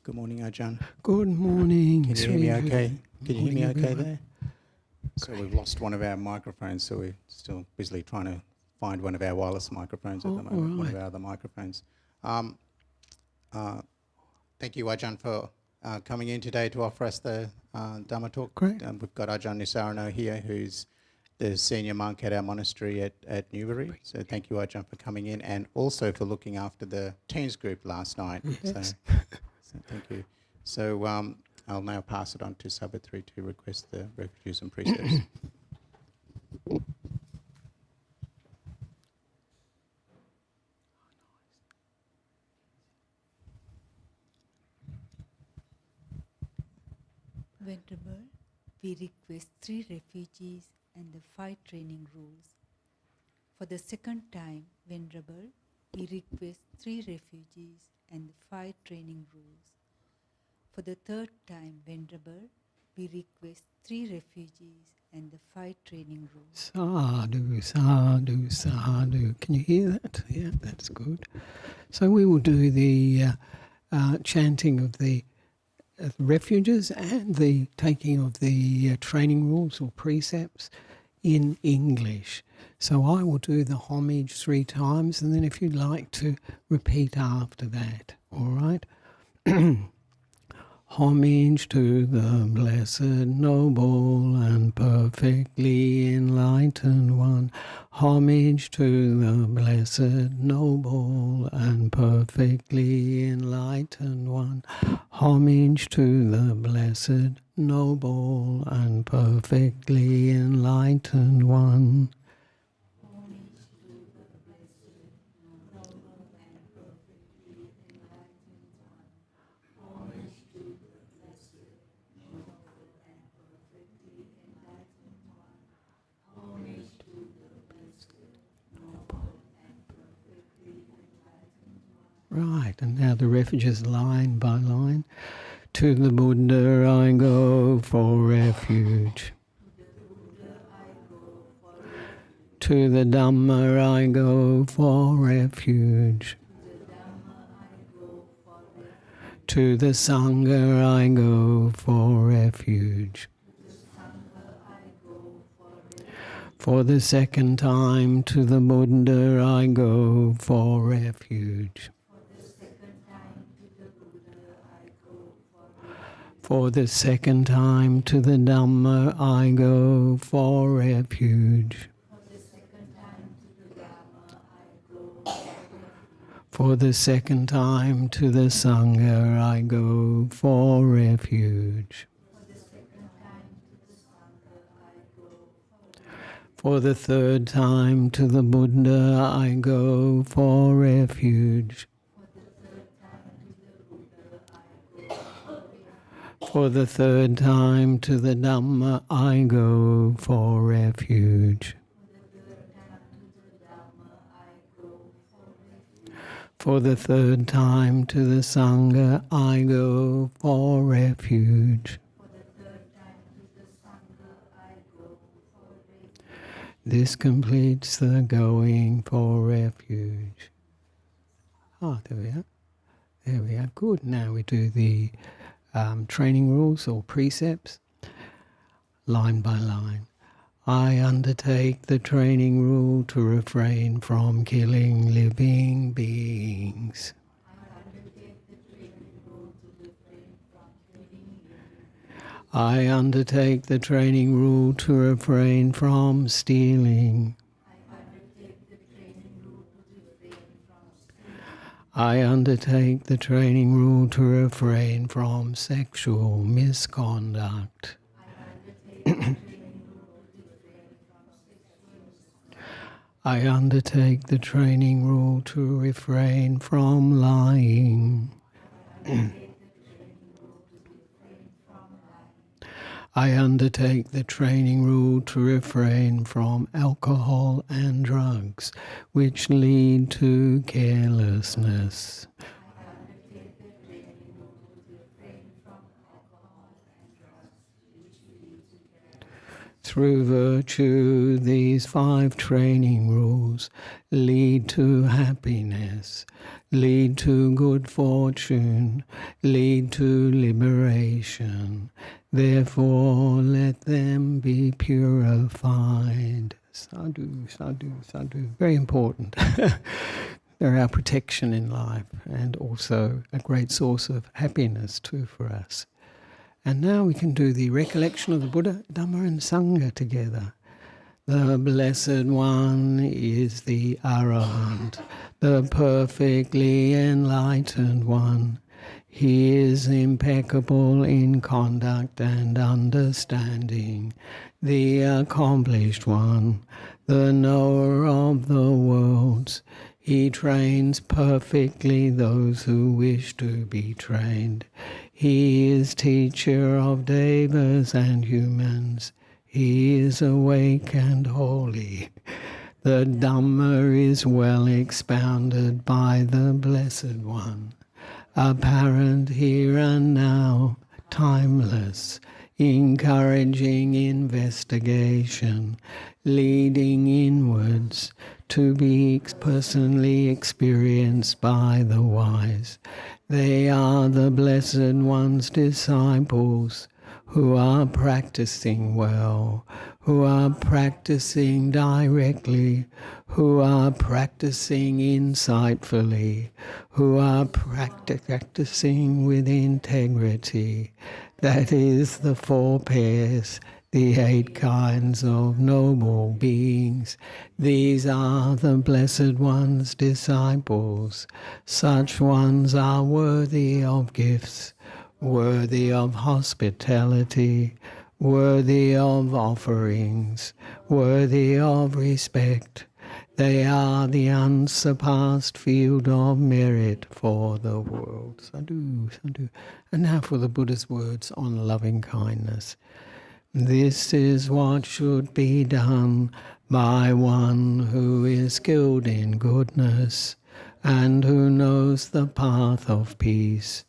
Good morning, Ajahn. Good morning. Can you hear me okay? Can you hear me okay everyone. there? So we've lost one of our microphones, so we're still busily trying to find one of our wireless microphones at the moment, right. one of our other microphones. Thank you, Ajahn, for coming in today to offer us the Dhamma talk. Great. We've got Ajahn Nissarano here, who's the senior monk at our monastery at Newbury. So thank you, Ajahn, for coming in, and also for looking after the teens group last night. Yes. So thank you. So I'll now pass it on to Sabbatri to request the refuges and precepts. Venerable, we request 3 refugees and the 5 training rules. For the second time, Venerable, we request 3 refugees and the 5 training rules. For the third time, Venerable, we request 3 refugees and the 5 training rules. Sadhu, sadhu, sadhu. Can you hear that? Yeah, that's good. So we will do the chanting of the refuges and the taking of the training rules or precepts in English. So I will do the homage 3 times, and then if you'd like to repeat after that, all right? Homage to the Blessed Noble and Perfectly Enlightened One. Homage to the Blessed Noble and Perfectly Enlightened One. Homage to the Blessed Noble and Perfectly Enlightened One. Right, and now the refuges line by line. To the Buddha I go for refuge. To the Dhamma I go for refuge. To the Sangha I go for refuge. For the second time to the Buddha I go for refuge. For the second time to the Dhamma I go for refuge. For the second time to the Sangha I go for refuge. For the third time to the Buddha I go for refuge. For the third time to the Dhamma I go for refuge. For the third time to the Sangha I go for refuge. This completes the going for refuge. Oh, there we are. There we are. Good. Now we do the training rules or precepts, line by line. I undertake the training rule to refrain from killing living beings. I undertake the training rule to refrain from stealing. I undertake the training rule to refrain from sexual misconduct. I undertake the training rule to refrain from lying. I undertake the training rule to refrain from alcohol and drugs which lead to carelessness. Through virtue, these 5 training rules lead to happiness, lead to good fortune, lead to liberation. Therefore, let them be purified. Sadhu, sadhu, sadhu. Very important. They're our protection in life and also a great source of happiness too for us. And now we can do the recollection of the Buddha, Dhamma and Sangha together. The Blessed One is the Arahant, the perfectly enlightened one. He is impeccable in conduct and understanding, the accomplished one, the knower of the worlds. He trains perfectly those who wish to be trained. He is teacher of devas and humans. He is awake and holy. The Dhamma is well expounded by the Blessed One, apparent here and now, timeless, encouraging investigation, leading inwards, to be personally experienced by the wise. They are the Blessed One's disciples who are practicing well, who are practicing directly, who are practicing insightfully, who are practicing with integrity. That is the 4 pairs, the 8 kinds of noble beings. These are the Blessed One's disciples. Such ones are worthy of gifts, worthy of hospitality, worthy of offerings, worthy of respect. They are the unsurpassed field of merit for the world. Sadhu, sadhu. And now for the Buddha's words on loving kindness. This is what should be done by one who is skilled in goodness and who knows the path of peace.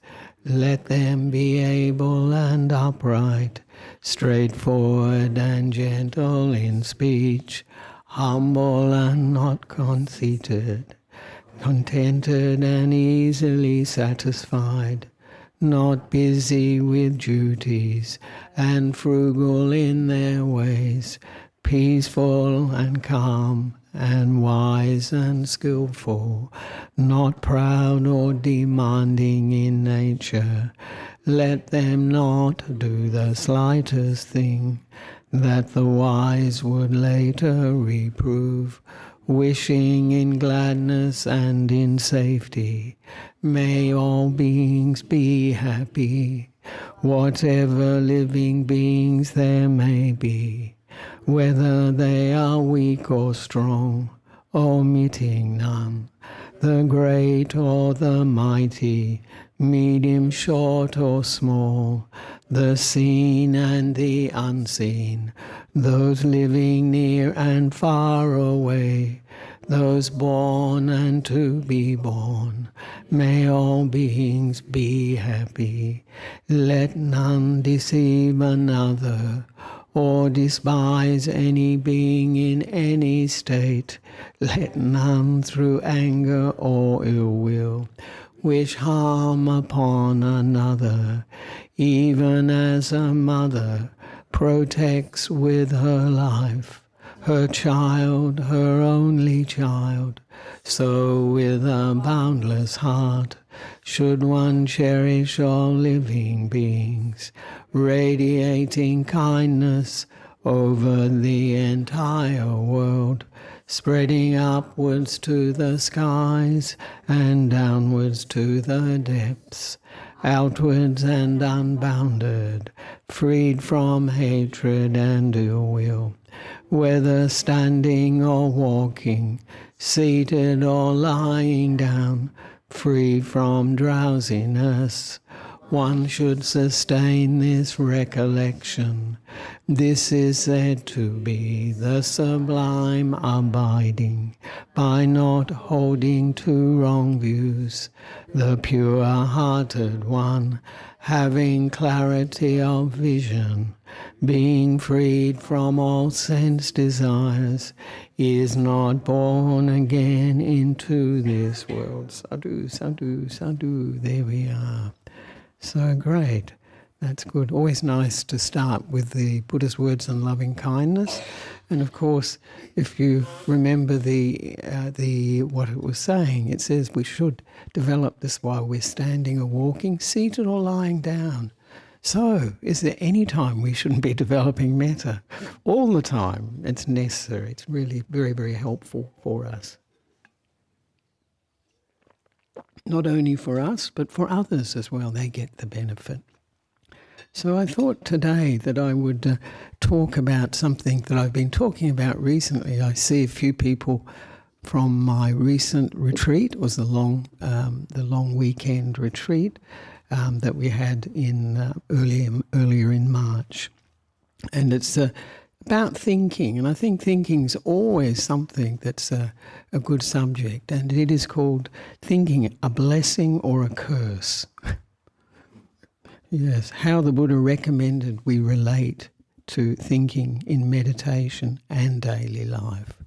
Let them be able and upright, straightforward and gentle in speech, humble and not conceited, contented and easily satisfied, not busy with duties, and frugal in their ways, peaceful and calm, and wise and skillful, not proud or demanding in nature. Let them not do the slightest thing that the wise would later reprove, wishing in gladness and in safety. May all beings be happy, whatever living beings there may be, whether they are weak or strong, omitting none, the great or the mighty, medium, short or small, the seen and the unseen, those living near and far away, those born and to be born. May all beings be happy. Let none deceive another or despise any being in any state. Let none through anger or ill will wish harm upon another, even as a mother protects with her life her child, her only child. So with a boundless heart should one cherish all living beings, radiating kindness over the entire world, spreading upwards to the skies and downwards to the depths, outwards and unbounded, freed from hatred and ill will, whether standing or walking, seated or lying down, free from drowsiness. One should sustain this recollection. This is said to be the sublime abiding, by not holding to wrong views, the pure-hearted one, having clarity of vision, being freed from all sense desires, is not born again into this world. Sadhu, sadhu, sadhu. There we are. So great. That's good. Always nice to start with the Buddha's words on loving kindness. And of course, if you remember the what it was saying, it says we should develop this while we're standing or walking, seated or lying down. So, is there any time we shouldn't be developing metta? All the time. It's necessary. It's really very, very helpful for us. Not only for us, but for others as well. They get the benefit. So I thought today that I would talk about something that I've been talking about recently. I see a few people from my recent retreat. It was the long weekend retreat that we had in earlier in March, and it's about thinking. And I think thinking's always something that's a good subject, and it is called thinking a blessing or a curse. Yes, how the Buddha recommended we relate to thinking in meditation and daily life.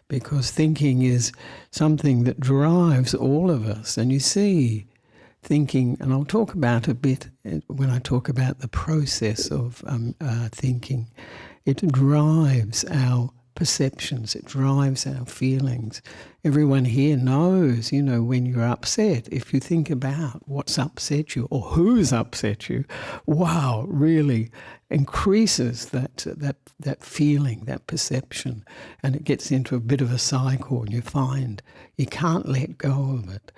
Because thinking is something that drives all of us. And you see thinking, and I'll talk about a bit when I talk about the process of thinking, it drives our perceptions, it drives our feelings. Everyone here knows, when you're upset, if you think about what's upset you or who's upset you, wow, really increases that feeling, that perception, and it gets into a bit of a cycle, and you find you can't let go of it.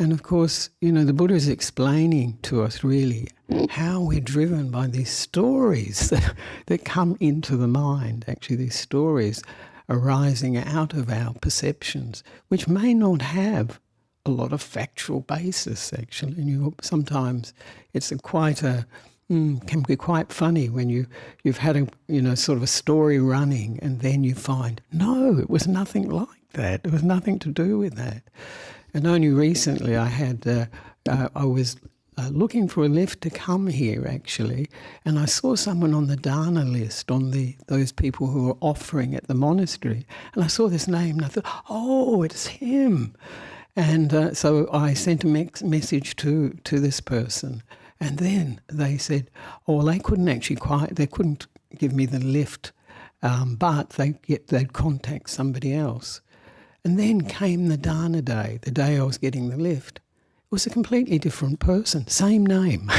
And of course, the Buddha is explaining to us really how we're driven by these stories that come into the mind, actually these stories arising out of our perceptions, which may not have a lot of factual basis, actually. And sometimes it's can be quite funny when you've had sort of a story running, and then you find, no, it was nothing like that. It was nothing to do with that. And only recently I was looking for a lift to come here, actually, and I saw someone on the dana list, on those people who were offering at the monastery, and I saw this name and I thought, oh, it's him. And so I sent a message to this person, and then they said, oh, they couldn't give me the lift, but they'd contact somebody else. And then came the dana day, the day I was getting the lift. It was a completely different person, same name.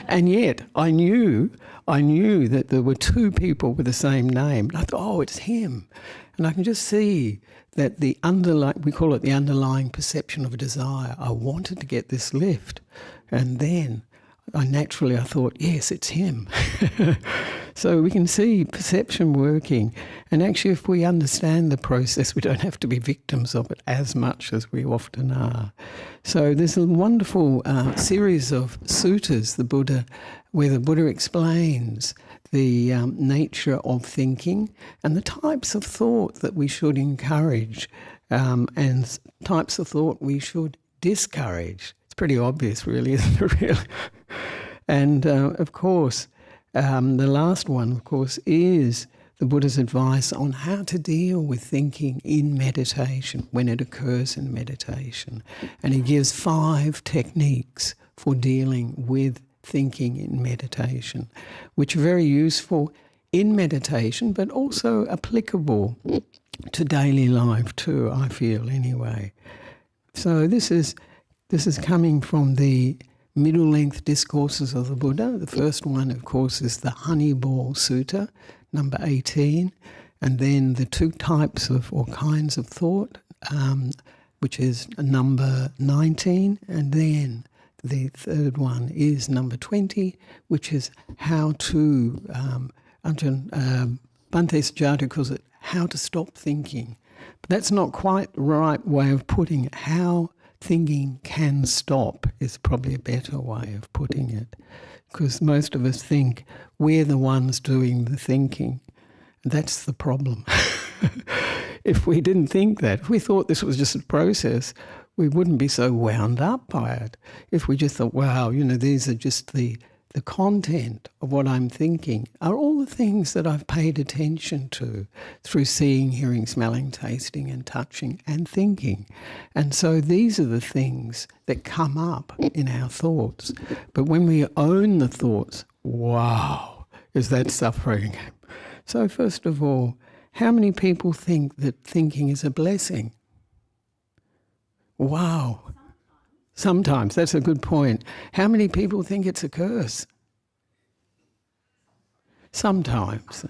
And yet I knew that there were two people with the same name. And I thought, oh, it's him. And I can just see that we call it the underlying perception of a desire. I wanted to get this lift. And then I thought, yes, it's him. So we can see perception working. And actually, if we understand the process, we don't have to be victims of it as much as we often are. So there's a wonderful series of suttas, where the Buddha explains the nature of thinking and the types of thought that we should encourage and types of thought we should discourage. It's pretty obvious, really, isn't it, really? And, of course, the last one, of course, is the Buddha's advice on how to deal with thinking in meditation, when it occurs in meditation. And he gives 5 techniques for dealing with thinking in meditation, which are very useful in meditation, but also applicable to daily life too, I feel, anyway. So this is coming from the middle-length discourses of the Buddha. The first one, of course, is the Honey Ball Sutta, number 18, and then the 2 types of or kinds of thought, which is number 19, and then the third one is number 20, which is how to, Bhante Sujato calls it, how to stop thinking. But that's not quite the right way of putting it. How thinking can stop is probably a better way of putting it, because most of us think we're the ones doing the thinking. That's the problem. If we didn't think that, if we thought this was just a process, we wouldn't be so wound up by it. If we just thought, wow, these are just the the content of what I'm thinking are all the things that I've paid attention to through seeing, hearing, smelling, tasting and touching and thinking. And so these are the things that come up in our thoughts. But when we own the thoughts, wow, is that suffering? So first of all, how many people think that thinking is a blessing? Wow. Sometimes, that's a good point. How many people think it's a curse? Sometimes.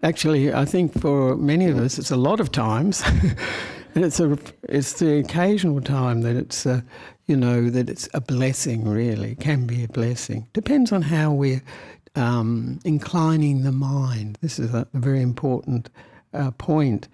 Actually, I think for many of us, it's a lot of times. And it's the occasional time that it's, that it's a blessing, really. It can be a blessing. Depends on how we're inclining the mind. This is a very important point,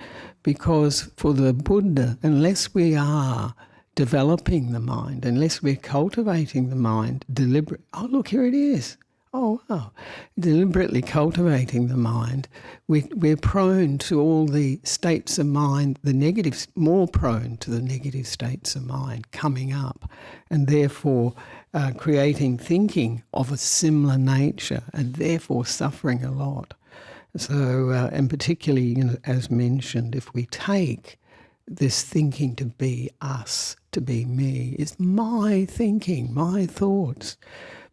because for the Buddha, unless we are developing the mind, unless we're cultivating the mind deliberately. Oh, look, here it is. Oh, wow. Deliberately cultivating the mind, we're prone to all the states of mind, the negatives, more prone to the negative states of mind coming up, and therefore creating thinking of a similar nature, and therefore suffering a lot. So, and particularly, as mentioned, if we take this thinking to be us, to be me, it's my thinking, my thoughts.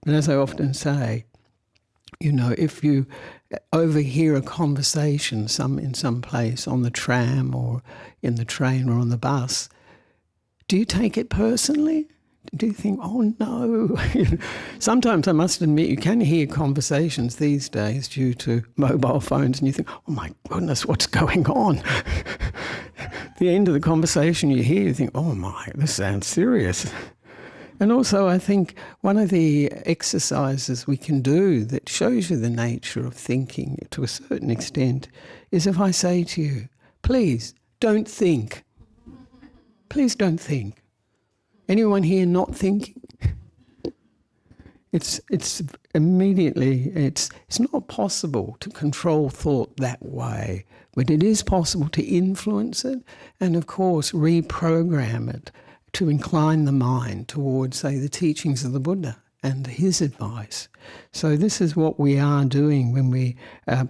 But as I often say, if you overhear a conversation in some place on the tram or in the train or on the bus, do you take it personally? Do you think, oh no? Sometimes I must admit you can hear conversations these days due to mobile phones and you think, oh my goodness, what's going on? The end of the conversation you hear, you think, oh my, this sounds serious. And also I think one of the exercises we can do that shows you the nature of thinking to a certain extent is if I say to you, please don't think. Please don't think. Anyone here not thinking? It's immediately, it's not possible to control thought that way, but it is possible to influence it and, of course, reprogram it to incline the mind towards, say, the teachings of the Buddha and his advice. So this is what we are doing when we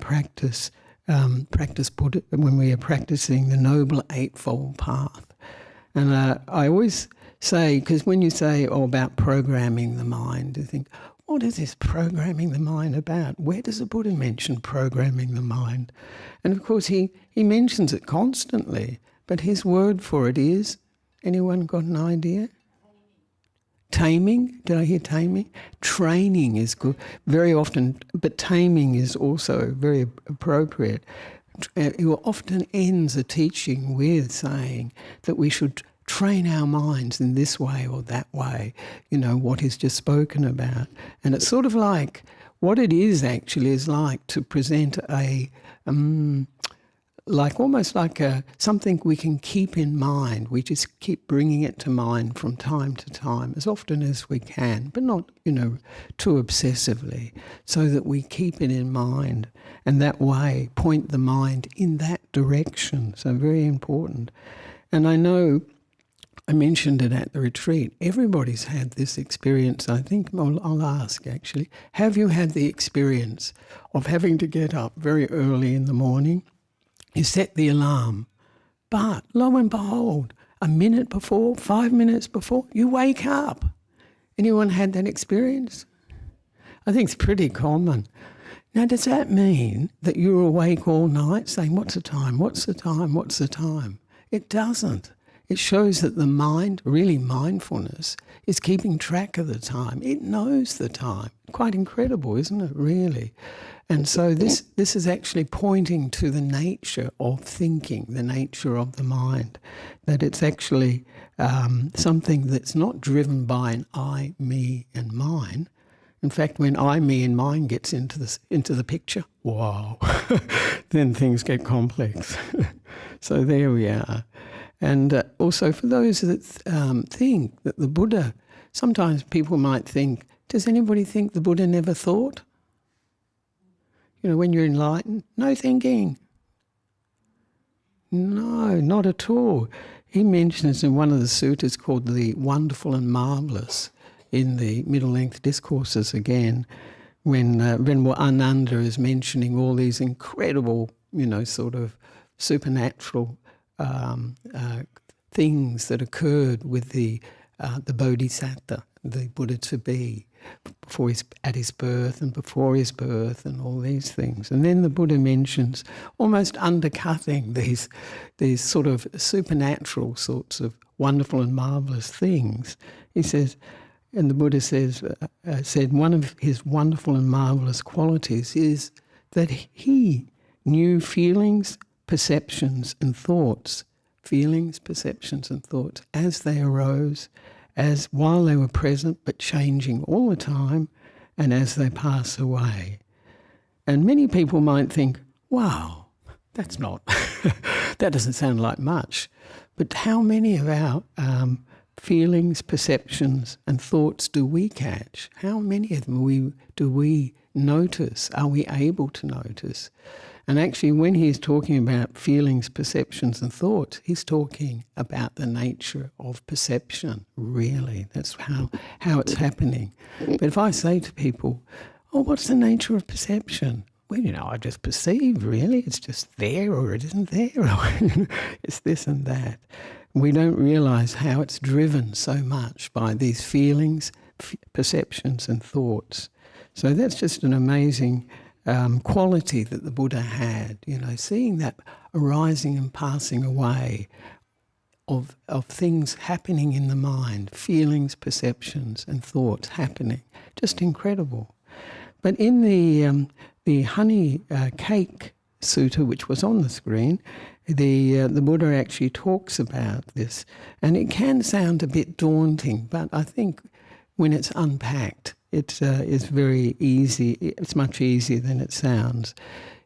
practice Buddha, when we are practicing the Noble Eightfold Path. And I always say, because when you say about programming the mind, you think, what is this programming the mind about? Where does the Buddha mention programming the mind? And of course he mentions it constantly, but his word for it is, anyone got an idea? Taming. Did I hear taming? Training is good, very often, but taming is also very appropriate. It often ends a teaching with saying that we should train our minds in this way or that way, what is just spoken about. And it's sort of like, what it is actually is like to present almost like something we can keep in mind. We just keep bringing it to mind from time to time, as often as we can, but not, too obsessively, so that we keep it in mind and that way point the mind in that direction. So very important. And I know I mentioned it at the retreat. Everybody's had this experience. I think I'll ask actually, have you had the experience of having to get up very early in the morning? You set the alarm, but lo and behold, a minute before, 5 minutes before, you wake up. Anyone had that experience? I think it's pretty common. Now, does that mean that you're awake all night saying, what's the time, what's the time, what's the time? It doesn't. It shows that the mind, really mindfulness, is keeping track of the time. It knows the time. Quite incredible, isn't it, really? And so this is actually pointing to the nature of thinking, the nature of the mind, that it's actually something that's not driven by an I, me and mine. In fact, when I, me and mine gets into the picture, wow, then things get complex. So there we are. And also for those that think that the Buddha, sometimes people might think, does anybody think the Buddha never thought? When you're enlightened, no thinking. No, not at all. He mentions in one of the suttas called the Wonderful and Marvellous in the middle-length discourses again, when Venerable Ananda is mentioning all these incredible, sort of supernatural things that occurred with the Bodhisattva, the Buddha to be, at his birth and before his birth and all these things. And then the Buddha mentions, almost undercutting these sort of supernatural sorts of wonderful and marvellous things. He says, and the Buddha said one of his wonderful and marvellous qualities is that he knew feelings, perceptions and thoughts, as they arose, as while they were present but changing all the time, and as they pass away. And many people might think, wow, that doesn't sound like much. But how many of our feelings, perceptions and thoughts do we catch? How many of them do we notice? Are we able to notice? And actually, when he's talking about feelings, perceptions and thoughts, he's talking about the nature of perception, really. That's how it's happening. But if I say to people, oh, what's the nature of perception? Well, I just perceive, really. It's just there or it isn't there. It's this and that. We don't realise how it's driven so much by these feelings, perceptions and thoughts. So that's just an amazing quality that the Buddha had, seeing that arising and passing away of things happening in the mind, feelings, perceptions and thoughts happening. Just incredible. But in the honey cake sutta, which was on the screen, the Buddha actually talks about this. And it can sound a bit daunting, but I think when it's unpacked, it's very easy. It's much easier than it sounds.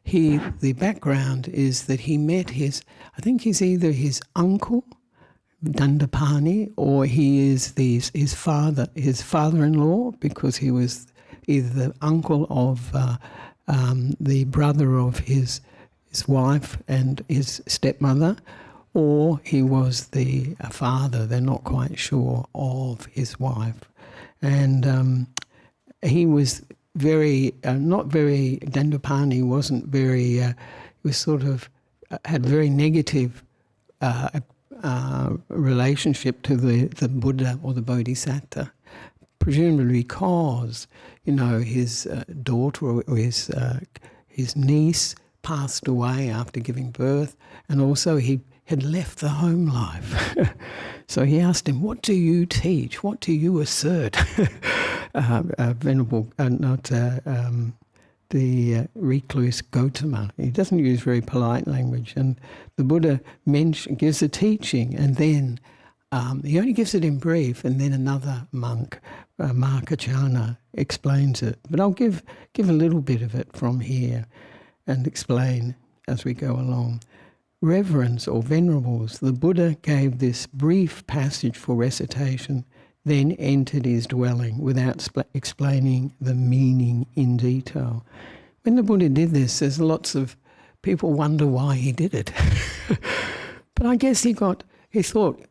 The background is that he met I think he's either his uncle, Dandapani, or he is his father-in-law, because he was either the uncle of the brother of his wife and his stepmother, or he was the father, they're not quite sure, of his wife. And he was Dandapani wasn't very, he was sort of, had very negative relationship to the Buddha or the Bodhisattva, presumably because, his daughter or his niece passed away after giving birth, and also he had left the home life. So he asked him, what do you teach? What do you assert? Venerable, the recluse Gautama. He doesn't use very polite language. And the Buddha gives a teaching, and then he only gives it in brief, and then another monk, Markachana, explains it. But I'll give a little bit of it from here and explain as we go along. Reverends or venerables, the Buddha gave this brief passage for recitation, then entered his dwelling without explaining the meaning in detail. When the Buddha did this, there's lots of people wonder why he did it. But I guess he thought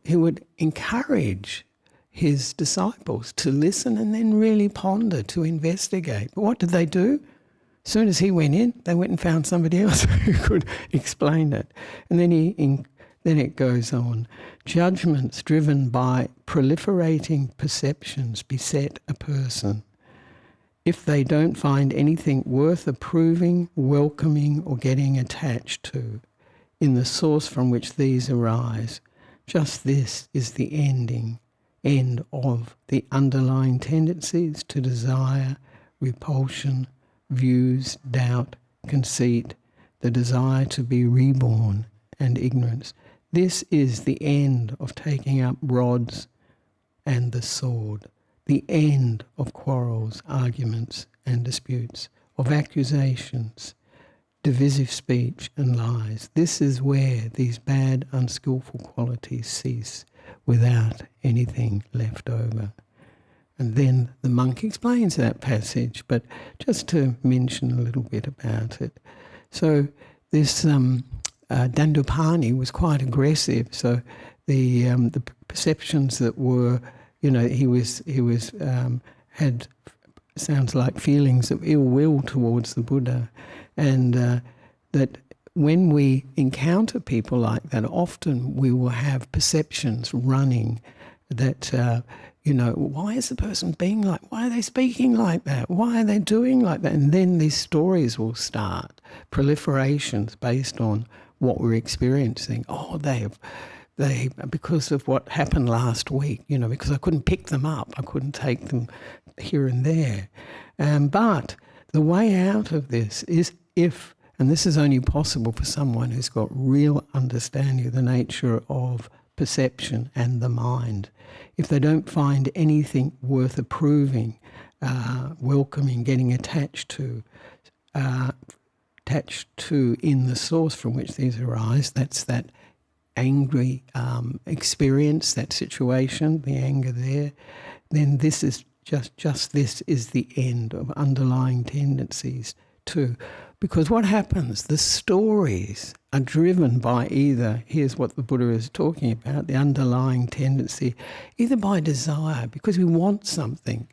he would encourage his disciples to listen and then really ponder, to investigate. But what did they do? As soon as he went in, they went and found somebody else who could explain it. And then it goes on. Judgments driven by proliferating perceptions beset a person. If they don't find anything worth approving, welcoming, or getting attached to in the source from which these arise, just this is the end of the underlying tendencies to desire, repulsion, views, doubt, conceit, the desire to be reborn, and ignorance. This is the end of taking up rods and the sword, the end of quarrels, arguments and disputes, of accusations, divisive speech and lies. This is where these bad, unskillful qualities cease without anything left over. And then the monk explains that passage, but just to mention a little bit about it. So this Dandapani was quite aggressive. So the perceptions that were, he was had, sounds like, feelings of ill will towards the Buddha, and that when we encounter people like that, often we will have perceptions running that, why is the person being like, why are they speaking like that? Why are they doing like that? And then these stories will start, proliferations based on what we're experiencing. Oh, they because of what happened last week, because I couldn't pick them up. I couldn't take them here and there. But the way out of this is and this is only possible for someone who's got real understanding of the nature of perception and the mind. If they don't find anything worth approving, welcoming, getting attached to in the source from which these arise, that's that angry experience, that situation, the anger there, then this is just this is the end of underlying tendencies too. Because what happens, the stories are driven by either, here's what the Buddha is talking about, the underlying tendency, either by desire, because we want something,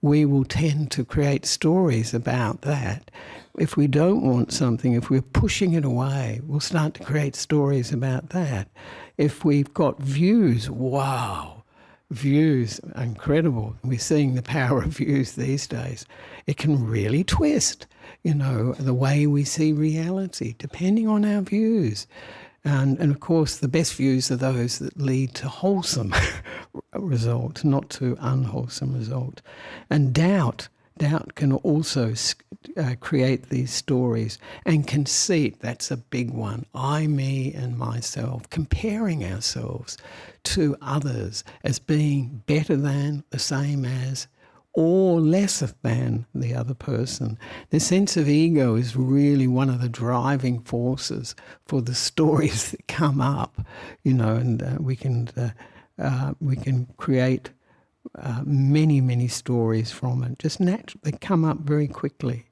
we will tend to create stories about that. If we don't want something, if we're pushing it away, we'll start to create stories about that. If we've got views, views are incredible. We're seeing the power of views these days. It can really twist, the way we see reality, depending on our views. And of course, the best views are those that lead to wholesome results, not to unwholesome results. And doubt can also create these stories. And conceit, that's a big one. I, me, and myself, comparing ourselves to others as being better than, the same as, or lesser than the other person. The sense of ego is really one of the driving forces for the stories that come up, and we can create many, many stories from it. Just naturally, they come up very quickly.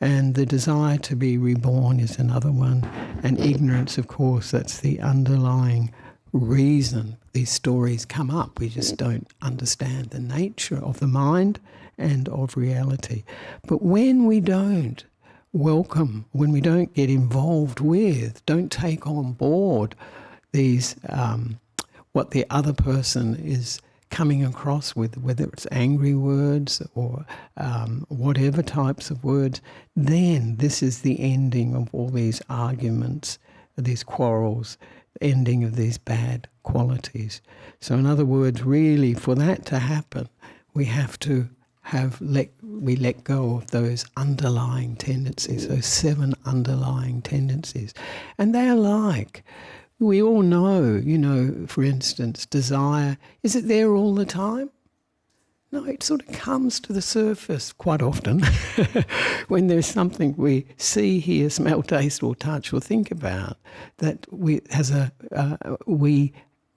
And the desire to be reborn is another one. And ignorance, of course, that's the underlying reason these stories come up. We just don't understand the nature of the mind and of reality. But when we don't welcome, when we don't get involved with, don't take on board these, what the other person is coming across with, whether it's angry words or whatever types of words, then this is the ending of all these arguments, these quarrels, ending of these bad qualities. So in other words, really, for that to happen, we have to let go of those underlying tendencies, those 7 underlying tendencies. And they're like, we all know, for instance, desire, is it there all the time? No, it sort of comes to the surface quite often when there's something we see, hear, smell, taste or touch or think about that we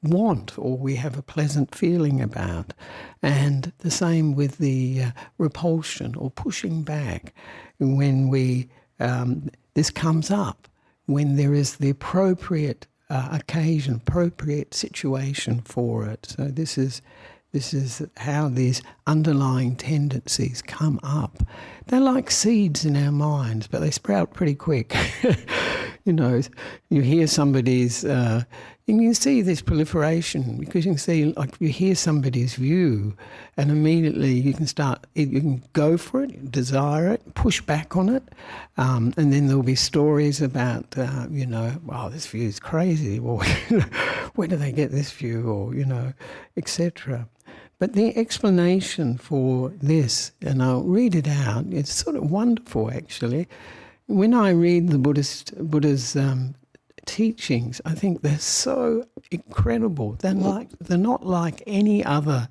want or we have a pleasant feeling about. And the same with the repulsion or pushing back when this comes up, when there is the appropriate occasion, appropriate situation for it. So this is how these underlying tendencies come up. They're like seeds in our minds, but they sprout pretty quick. You hear somebody's, and you see this proliferation because you can see, like, you hear somebody's view and immediately you can go for it, desire it, push back on it, and then there'll be stories about, this view is crazy, or where do they get this view, or, etc. But the explanation for this, and I'll read it out, it's sort of wonderful actually. When I read the Buddha's teachings, I think they're so incredible. They're not like any other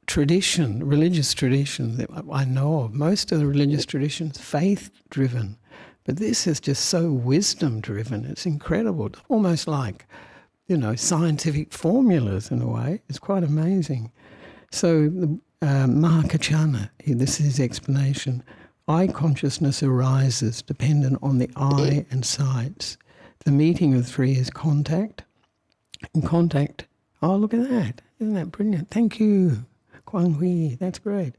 tradition, religious tradition that I know of. Most of the religious traditions faith-driven, but this is just so wisdom-driven. It's incredible. It's almost like, scientific formulas in a way. It's quite amazing. So Mahakachana, this is his explanation. Eye consciousness arises dependent on the eye and sights. The meeting of 3 is contact. And contact, oh, look at that. Isn't that brilliant? Thank you. Quang Hui, that's great.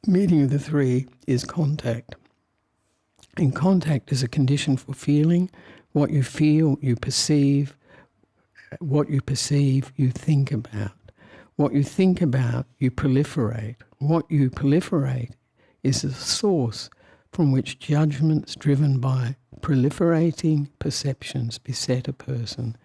Meeting of the three is contact. And contact is a condition for feeling. What you feel, you perceive. What you perceive, you think about. What you think about, you proliferate. What you proliferate is a source from which judgments driven by proliferating perceptions beset a person.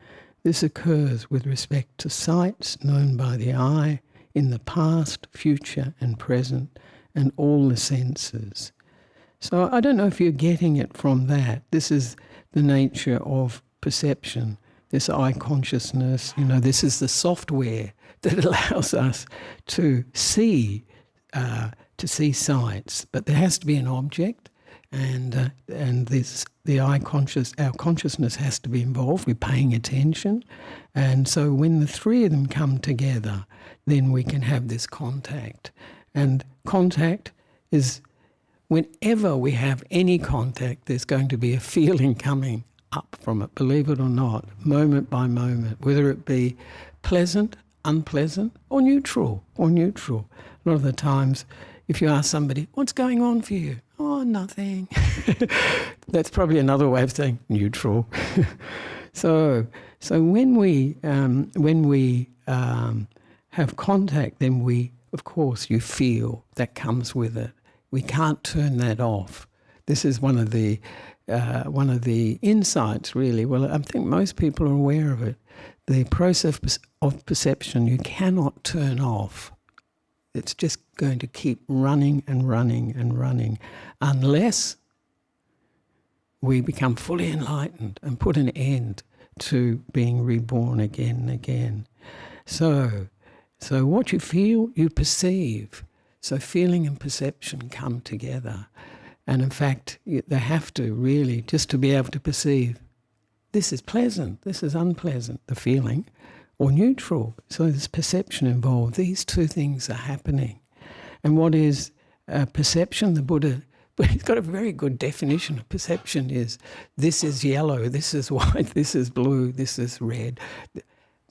This occurs with respect to sights known by the eye in the past, future and present, and all the senses. So I don't know if you're getting it from that. This is the nature of perception, this eye consciousness. This is the software that allows us to see sights, but there has to be an object, and our consciousness has to be involved. We're paying attention, and so when the three of them come together, then we can have this contact. And contact is, whenever we have any contact, there's going to be a feeling coming up from it, believe it or not, moment by moment, whether it be pleasant, unpleasant, or neutral. A lot of the times, if you ask somebody, what's going on for you? Oh, nothing. That's probably another way of saying neutral. So when we have contact, then of course, you feel that comes with it. We can't turn that off. This is one of the insights, really. Well, I think most people are aware of it. The process of perception you cannot turn off. It's just going to keep running and running and running unless we become fully enlightened and put an end to being reborn again and again. So what you feel, you perceive. So feeling and perception come together. And in fact, they have to really, just to be able to perceive, this is pleasant, this is unpleasant, the feeling, or neutral. So there's perception involved. These two things are happening. And what is perception? The Buddha, he's got a very good definition of perception is, this is yellow, this is white, this is blue, this is red.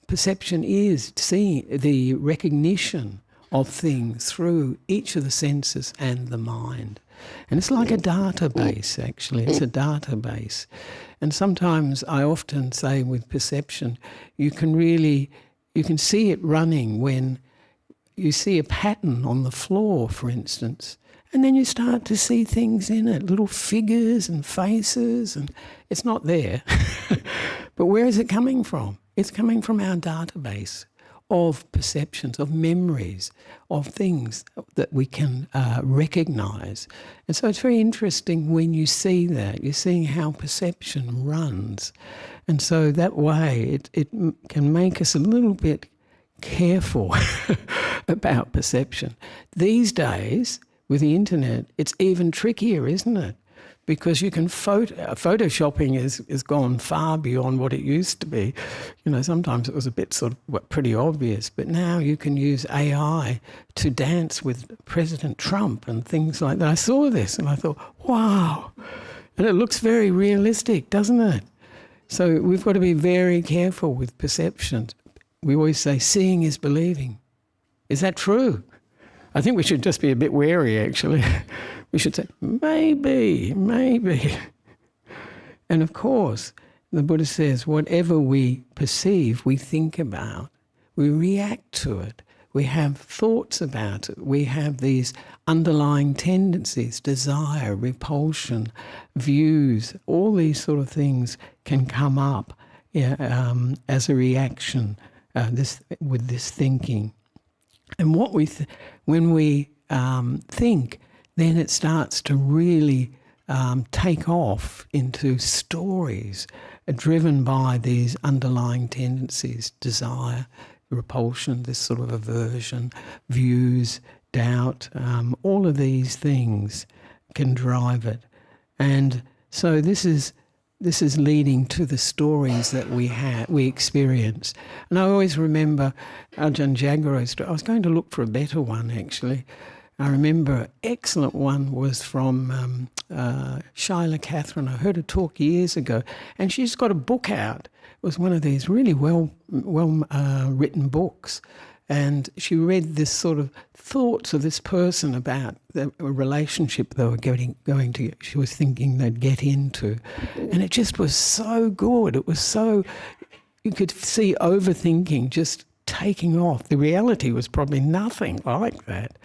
Perception is seeing the recognition of things through each of the senses and the mind. And it's like a database, actually. It's a database. And sometimes I often say with perception, you can see it running when you see a pattern on the floor, for instance, and then you start to see things in it, little figures and faces, and it's not there. But where is it coming from? It's coming from our database of perceptions, of memories, of things that we can recognise. And so it's very interesting when you see that. You're seeing how perception runs. And so that way it can make us a little bit careful about perception. These days, with the internet, it's even trickier, isn't it? Because you can photoshopping is gone far beyond what it used to be. Sometimes it was a bit sort of pretty obvious, but now you can use AI to dance with President Trump and things like that. I saw this and I thought, wow, and it looks very realistic, doesn't it? So we've got to be very careful with perceptions. We always say seeing is believing. Is that true? I think we should just be a bit wary, actually. We should say, maybe. And of course, the Buddha says, whatever we perceive, we think about, we react to it, we have thoughts about it, we have these underlying tendencies, desire, repulsion, views, all these sort of things can come up as a reaction with this thinking. And when we think, then it starts to really take off into stories driven by these underlying tendencies, desire, repulsion, this sort of aversion, views, doubt, all of these things can drive it. And so this is leading to the stories that we experience. And I always remember Ajahn Jaggero's story. I was going to look for a better one, actually. I remember an excellent one was from Shaila Catherine. I heard her talk years ago, and she's got a book out. It was one of these really well written books, and she read this sort of thoughts of this person about a relationship they were she was thinking they'd get into. And it just was so good. It was so, you could see overthinking just taking off. The reality was probably nothing like that.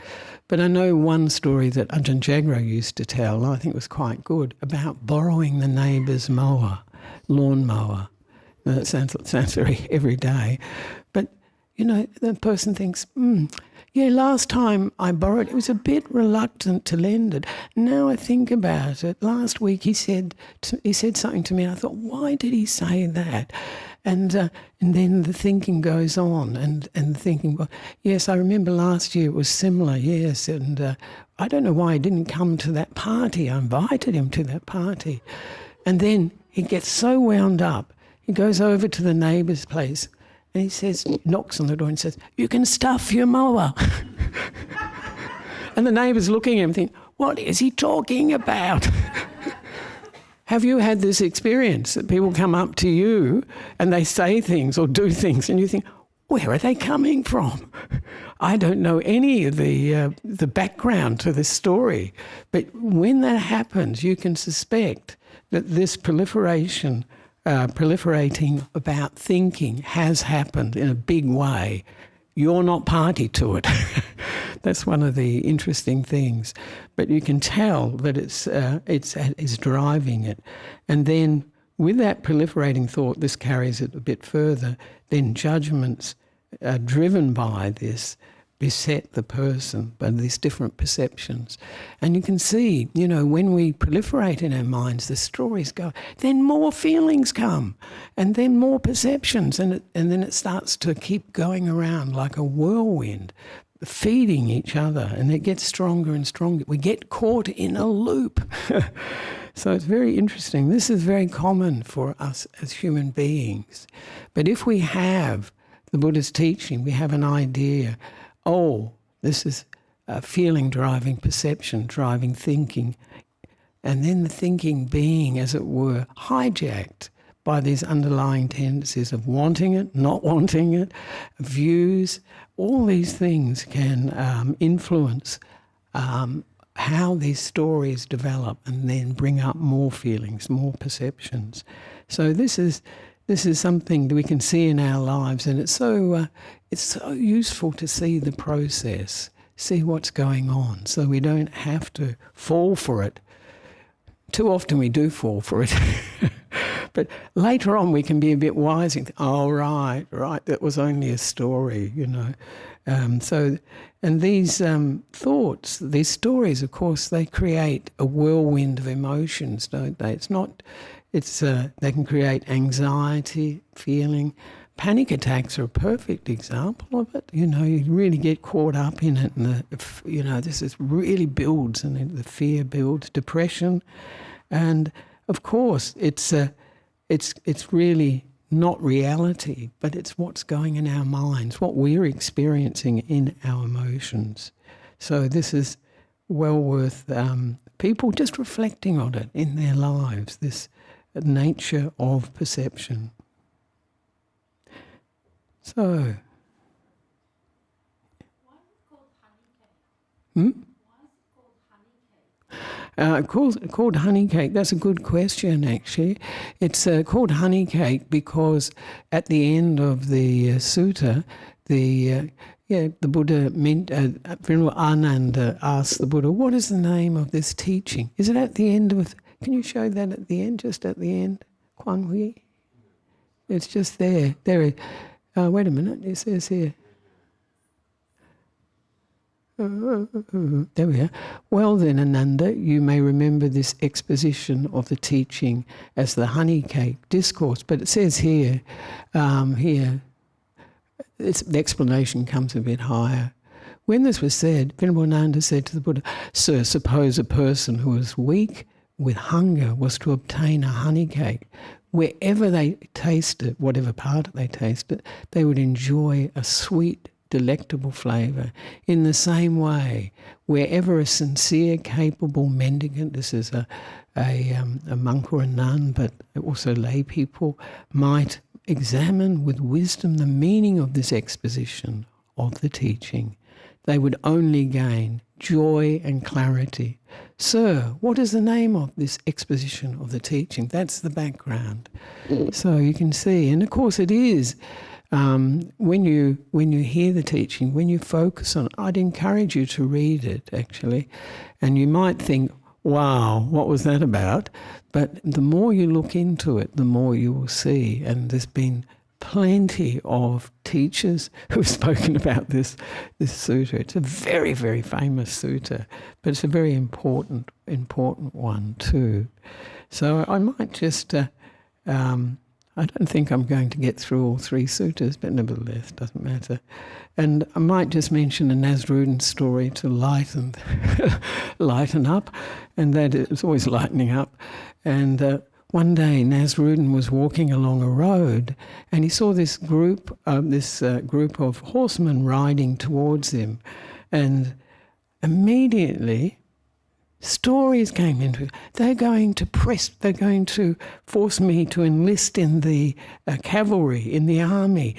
But I know one story that Ajahn Brahm used to tell, and I think it was quite good, about borrowing the neighbour's lawn mower. Now, that sounds very everyday. But, you know, the person thinks, yeah, last time I borrowed, it was a bit reluctant to lend it. Now I think about it, last week he said something to me, and I thought, why did he say that? And then the thinking goes on, and thinking, well, yes, I remember last year it was similar, yes, and I don't know why he didn't come to that party. I invited him to that party. And then he gets so wound up, he goes over to the neighbour's place, and he says, knocks on the door and says, "You can stuff your mower." And the neighbour's looking at him thinking, what is he talking about? Have you had this experience that people come up to you and they say things or do things and you think, where are they coming from? I don't know any of the background to this story. But when that happens, you can suspect that this proliferating about thinking has happened in a big way. You're not party to it. That's one of the interesting things. But you can tell that it's driving it. And then with that proliferating thought, this carries it a bit further, then judgments driven by this beset the person by these different perceptions. And you can see, you know, when we proliferate in our minds, the stories go, then more feelings come, and then more perceptions, and then it starts to keep going around like a whirlwind, feeding each other, and it gets stronger and stronger. We get caught in a loop. So it's very interesting. This is very common for us as human beings. But if we have the Buddha's teaching, we have an idea, oh, this is feeling driving perception, driving thinking, and then the thinking being, as it were, hijacked by these underlying tendencies of wanting it, not wanting it, views. All these things can influence how these stories develop and then bring up more feelings, more perceptions. So this is something that we can see in our lives, and it's so useful to see the process, see what's going on, so we don't have to fall for it. Too often we do fall for it. But later on we can be a bit wise and think, oh, right, that was only a story, you know. And these thoughts, these stories, of course, they create a whirlwind of emotions, don't they? They can create anxiety, feeling. Panic attacks are a perfect example of it. You know, you really get caught up in it, and this really builds, and the fear builds, depression, and of course, it's really not reality, but it's what's going in our minds, what we're experiencing in our emotions. So this is well worth people just reflecting on it in their lives, this nature of perception. So, why is it called honey cake? Why is it called honey cake? Called honey cake. That's a good question, actually. It's called honey cake because at the end of the sutta, the Buddha, Venerable Ananda asked the Buddha, "What is the name of this teaching?" Is it at the end of? Can you show that at the end? Just at the end, Quan Hui. It's just there. There. Wait a minute. It says here. There we are. Well then, Ananda, you may remember this exposition of the teaching as the honey cake discourse. But it says here, the explanation comes a bit higher. When this was said, Venerable Ananda said to the Buddha, "Sir, suppose a person who is weak with hunger was to obtain a honey cake. Wherever they taste it, whatever part they taste it, they would enjoy a sweet, delectable flavour. In the same way, wherever a sincere, capable mendicant," this is a monk or a nun, but also lay people, "might examine with wisdom the meaning of this exposition of the teaching. They would only gain joy and clarity. Sir, what is the name of this exposition of the teaching? That's the background. So you can see, and of course it is, when you hear the teaching, when you focus on it, I'd encourage you to read it actually, and you might think, wow, what was that about? But the more you look into it, the more you will see, and there's been plenty of teachers who've spoken about this sutta. It's a very, very famous sutta, but it's a very important one too. So I might just, I don't think I'm going to get through all 3 suttas, but nevertheless, doesn't matter. And I might just mention a Nasrudin story to lighten up, and that is always lightening up. And one day Nasrudin was walking along a road, and he saw this group of horsemen riding towards him, and immediately stories came into it. They're going to force me to enlist in the cavalry, in the army,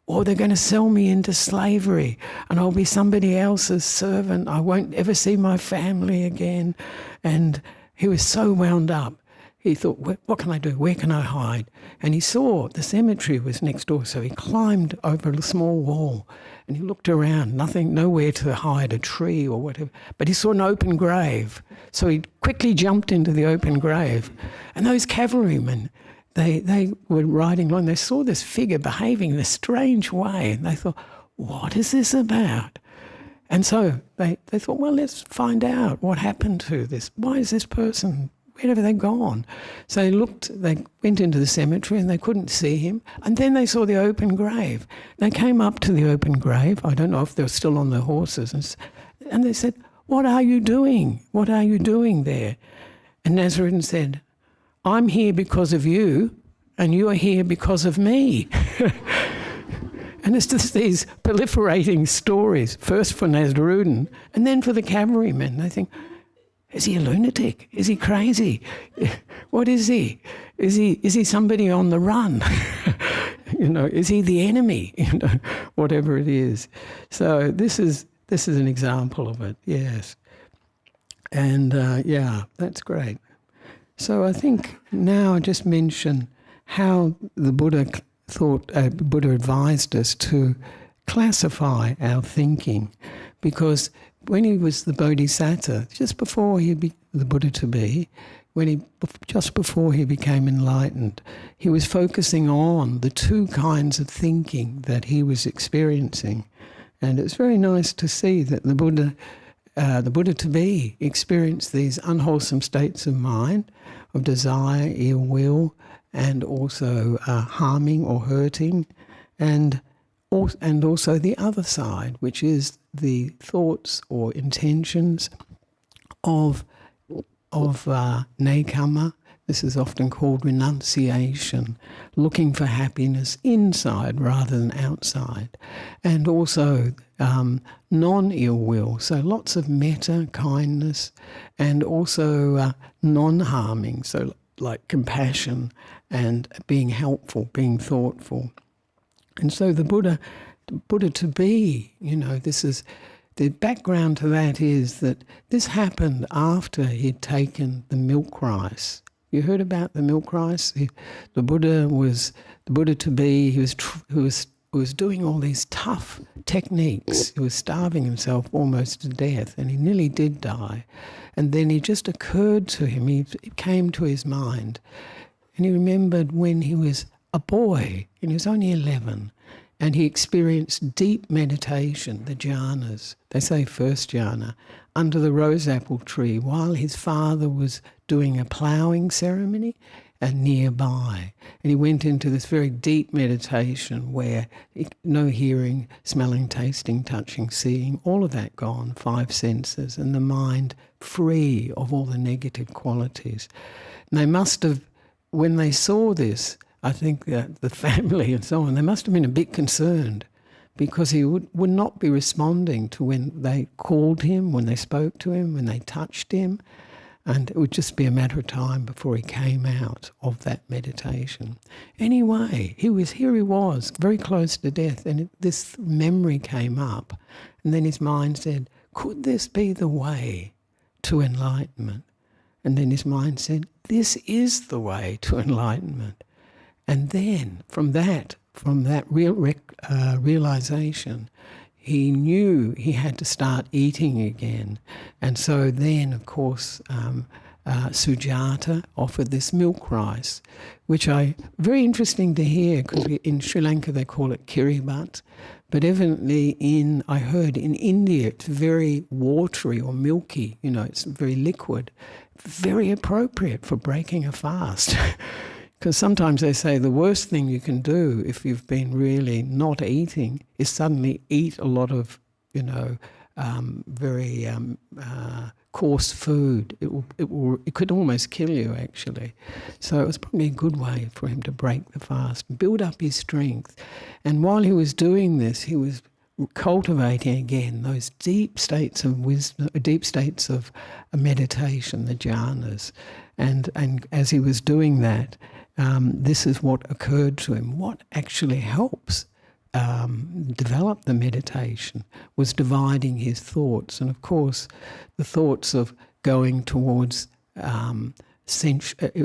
or they're going to sell me into slavery, and I'll be somebody else's servant. I won't ever see my family again. And he was so wound up. He thought, what can I do? Where can I hide? And he saw the cemetery was next door, so he climbed over a small wall and he looked around, nowhere to hide, a tree or whatever. But he saw an open grave, so he quickly jumped into the open grave. And those cavalrymen, they were riding along. They saw this figure behaving in a strange way, and they thought, what is this about? And so they thought, well, let's find out what happened to this. Why is this person... where have they gone? So they went into the cemetery and they couldn't see him. And then they saw the open grave. They came up to the open grave. I don't know if they were still on their horses. And they said, what are you doing? What are you doing there? And Nasrudin said, I'm here because of you, and you are here because of me. And it's just these proliferating stories, first for Nasrudin and then for the cavalrymen. They think, is he a lunatic? Is he crazy? What is he? Is he somebody on the run? Is he the enemy? Whatever it is. So this is an example of it. Yes, and that's great. So I think now I just mention how the Buddha Buddha advised us to classify our thinking, because when he was the Bodhisattva, just before he be the Buddha to be, just before he became enlightened, he was focusing on the 2 kinds of thinking that he was experiencing. And it's very nice to see that the Buddha to be experienced these unwholesome states of mind, of desire, ill will, and also harming or hurting, and also the other side, which is the thoughts or intentions of nekama. This is often called renunciation, looking for happiness inside rather than outside, and also non-ill will, so lots of metta, kindness, and also non-harming, so like compassion and being helpful, being thoughtful. And so the Buddha to be, this is, the background to that is that this happened after he'd taken the milk rice. You heard about the milk rice? The Buddha to be, he was doing all these tough techniques. He was starving himself almost to death, and he nearly did die. And then it just occurred to him, it came to his mind, and he remembered when he was a boy, and he was only 11, and he experienced deep meditation, the jhanas, they say first jhana, under the rose apple tree while his father was doing a ploughing ceremony nearby. And he went into this very deep meditation where no hearing, smelling, tasting, touching, seeing, all of that gone, 5 senses, and the mind free of all the negative qualities. And they must have, when they saw this, I think that the family and so on, they must have been a bit concerned, because he would not be responding to when they called him, when they spoke to him, when they touched him. And it would just be a matter of time before he came out of that meditation. Anyway, he was very close to death, and this memory came up. And then his mind said, could this be the way to enlightenment? And then his mind said, this is the way to enlightenment. And then from that realization, he knew he had to start eating again. And so then, of course, Sujata offered this milk rice, which very interesting to hear, because in Sri Lanka they call it kiribat, but evidently I heard in India it's very watery or milky, it's very liquid, very appropriate for breaking a fast. Because sometimes they say the worst thing you can do if you've been really not eating is suddenly eat a lot of, very coarse food. It could almost kill you, actually. So it was probably a good way for him to break the fast, build up his strength. And while he was doing this, he was cultivating again those deep states of wisdom, deep states of meditation, the jhanas. And as he was doing that, this is what occurred to him. What actually helps develop the meditation was dividing his thoughts. And of course, the thoughts of going towards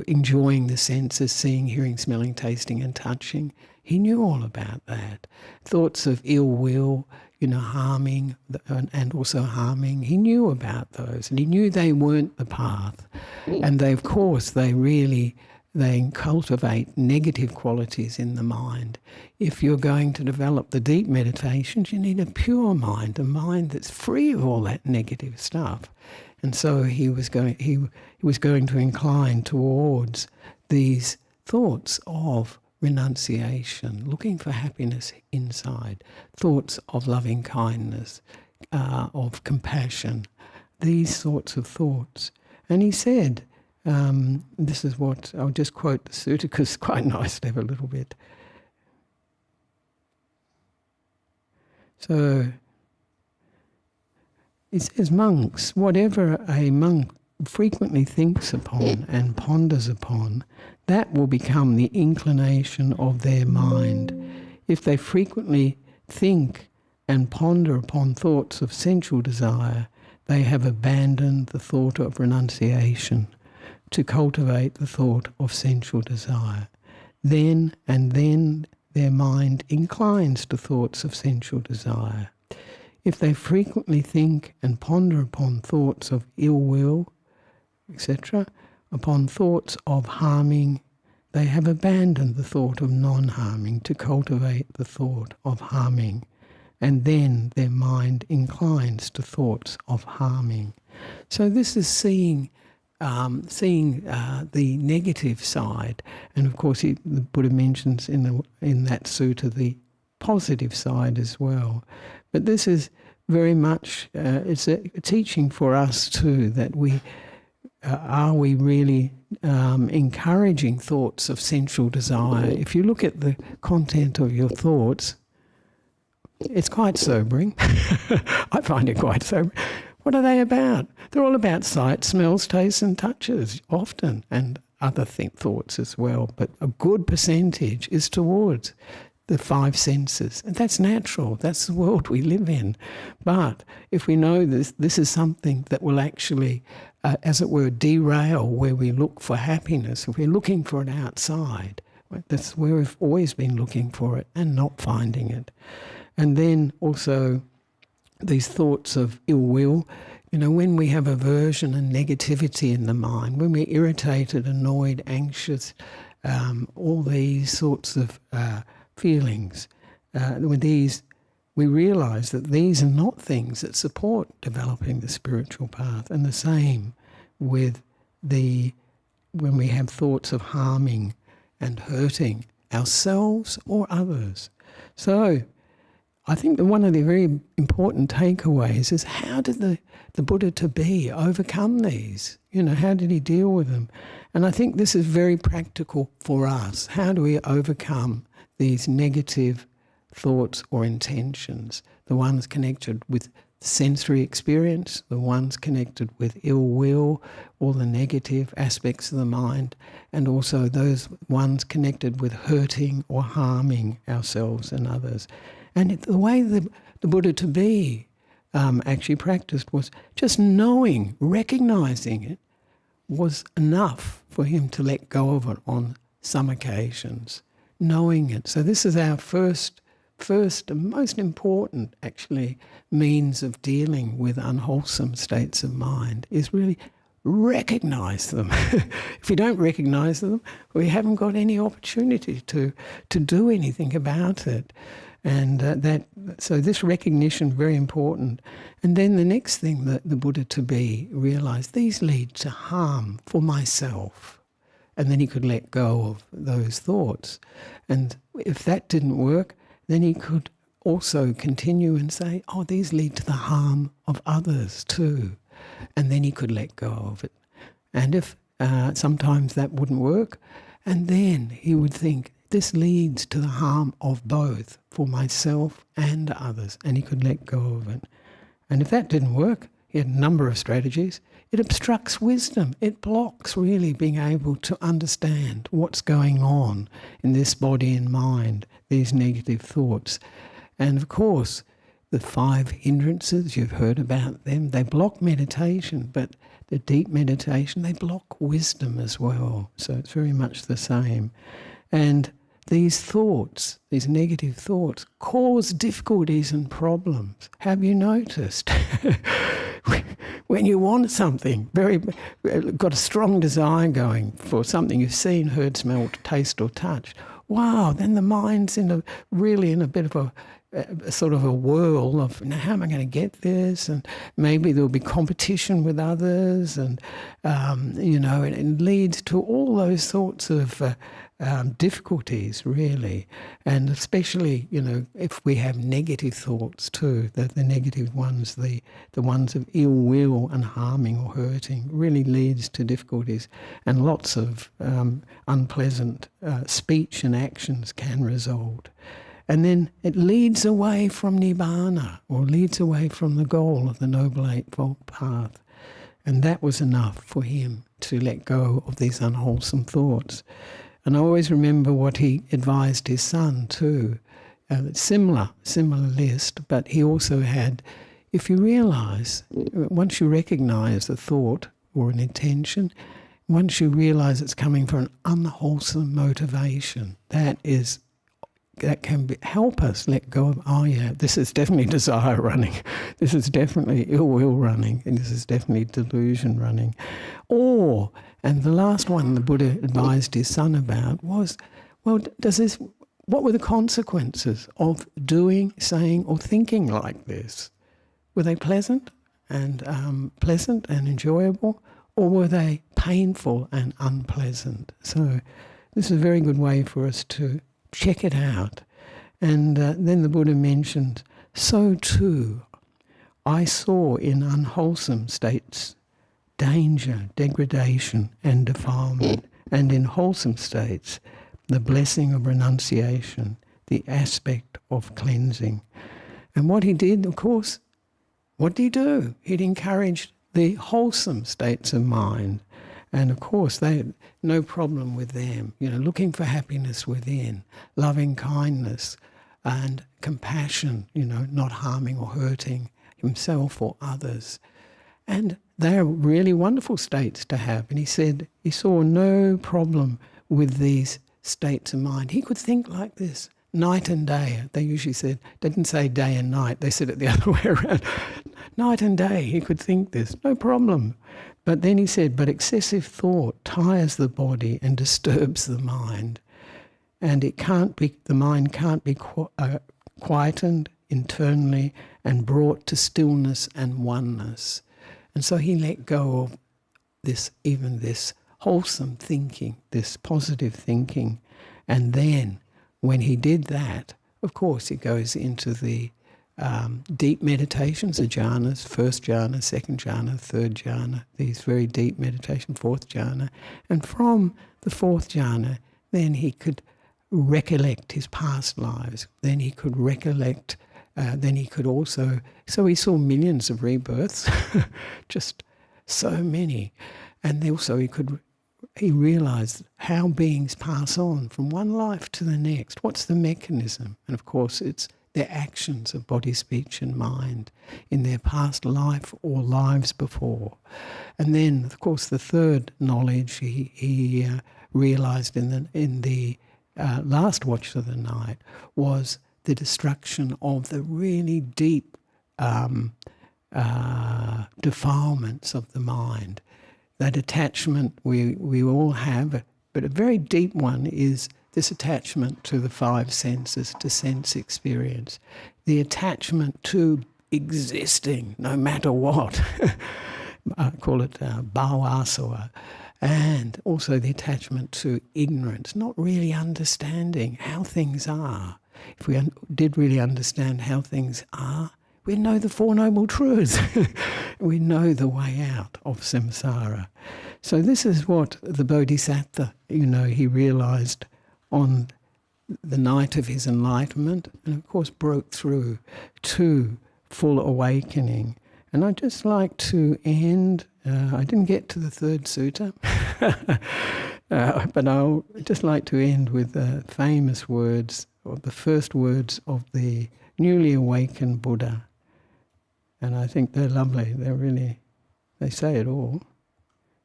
enjoying the senses, seeing, hearing, smelling, tasting and touching. He knew all about that. Thoughts of ill will, harming and also harming. He knew about those, and he knew they weren't the path. And they cultivate negative qualities in the mind. If you're going to develop the deep meditations, you need a pure mind, a mind that's free of all that negative stuff. And so he was going to incline towards these thoughts of renunciation, looking for happiness inside, thoughts of loving kindness, of compassion, these sorts of thoughts. And he said, this is what, I'll just quote the sutta because it's quite nice to have a little bit. So it says, monks, whatever a monk frequently thinks upon and ponders upon, that will become the inclination of their mind. If they frequently think and ponder upon thoughts of sensual desire, they have abandoned the thought of renunciation to cultivate the thought of sensual desire. Then their mind inclines to thoughts of sensual desire. If they frequently think and ponder upon thoughts of ill will, etc., upon thoughts of harming, they have abandoned the thought of non-harming to cultivate the thought of harming. And then their mind inclines to thoughts of harming. So this is seeing the negative side, and of course the Buddha mentions in that sutta the positive side as well. But this is very much it's a teaching for us too, that are we really encouraging thoughts of sensual desire? If you look at the content of your thoughts, it's quite sobering. I find it quite sobering. What are they about? They're all about sight, smells, tastes and touches often, and other thoughts as well. But a good percentage is towards the five senses. And that's natural. That's the world we live in. But if we know this is something that will actually, as it were, derail where we look for happiness, if we're looking for it outside, that's where we've always been looking for it and not finding it. And then also these thoughts of ill will, when we have aversion and negativity in the mind, when we're irritated, annoyed, anxious, all these sorts of feelings, with these, we realise that these are not things that support developing the spiritual path. And the same with when we have thoughts of harming and hurting ourselves or others. So I think that one of the very important takeaways is, how did the Buddha to be overcome these? How did he deal with them? And I think this is very practical for us. How do we overcome these negative thoughts or intentions, the ones connected with sensory experience, the ones connected with ill will, all the negative aspects of the mind, and also those ones connected with hurting or harming ourselves and others. And the way the Buddha to be actually practiced was just knowing, recognizing it was enough for him to let go of it on some occasions, knowing it. So this is our first and most important, actually, means of dealing with unwholesome states of mind, is really recognize them. If we don't recognize them, we haven't got any opportunity to do anything about it. And so this recognition, very important. And then the next thing that the Buddha to be realized, these lead to harm for myself. And then he could let go of those thoughts. And if that didn't work, then he could also continue and say, oh, these lead to the harm of others too. And then he could let go of it. And if sometimes that wouldn't work, and then he would think, this leads to the harm of both, for myself and others, and he could let go of it. And if that didn't work, he had a number of strategies. It obstructs wisdom. It blocks really being able to understand what's going on in this body and mind, these negative thoughts. And of course, the 5 hindrances, you've heard about them, they block meditation, but the deep meditation, they block wisdom as well. So it's very much the same. And these thoughts, these negative thoughts, cause difficulties and problems. Have you noticed? When you want something, got a strong desire going for something you've seen, heard, smelled, taste or touched, wow, then the mind's in a bit of a sort of a whirl of, now how am I going to get this? And maybe there'll be competition with others, and it leads to all those sorts of difficulties, really. And especially, if we have negative thoughts too, the negative ones, the ones of ill will and harming or hurting, really leads to difficulties. And lots of unpleasant speech and actions can result. And then it leads away from Nibbana, or leads away from the goal of the Noble Eightfold Path. And that was enough for him to let go of these unwholesome thoughts. And I always remember what he advised his son too. Similar list, but he also had, if you realise, once you recognise a thought or an intention, once you realise it's coming from an unwholesome motivation, that can help us let go of, oh yeah, this is definitely desire running, this is definitely ill will running, and this is definitely delusion running. Or, and the last one the Buddha advised his son about was, well, what were the consequences of doing, saying or thinking like this? Were they pleasant and enjoyable, or were they painful and unpleasant? So this is a very good way for us to check it out. And then the Buddha mentioned, so too I saw in unwholesome states danger, degradation and defilement, and in wholesome states the blessing of renunciation, the aspect of cleansing. And what he did, of course, what did he do? He'd encouraged the wholesome states of mind. And of course, they had no problem with them, looking for happiness within, loving kindness and compassion, not harming or hurting himself or others. And they're really wonderful states to have. And he said he saw no problem with these states of mind. He could think like this, night and day. They usually said, they didn't say day and night, they said it the other way around. Night and day, he could think this, no problem. But then he said, but excessive thought tires the body and disturbs the mind. And the mind can't be quietened internally and brought to stillness and oneness. And so he let go of this wholesome thinking, this positive thinking. And then when he did that, of course, it goes into the deep meditations, the jhanas, first jhana, second jhana, third jhana, these very deep meditation, fourth jhana. And from the fourth jhana, then he could recollect his past lives. Then he could recollect then he could also, so he saw millions of rebirths, just so many. And also he realised how beings pass on from one life to the next. What's the mechanism? And of course it's their actions of body, speech and mind in their past life or lives before. And then, of course, the third knowledge he realised in the last watch of the night was the destruction of the really deep defilements of the mind. That attachment we all have, but a very deep one is this attachment to the five senses, to sense experience, the attachment to existing no matter what. I call it bhava, and also the attachment to ignorance, not really understanding how things are. If we did really understand how things are, we know the Four Noble Truths. We know the way out of samsara. So this is what the Bodhisattva, he realised on the night of his enlightenment, and of course broke through to full awakening. And I'd just like to end, I didn't get to the third sutta, but I'll just like to end with the famous words, or the first words of the newly awakened Buddha. And I think they're lovely, they say it all.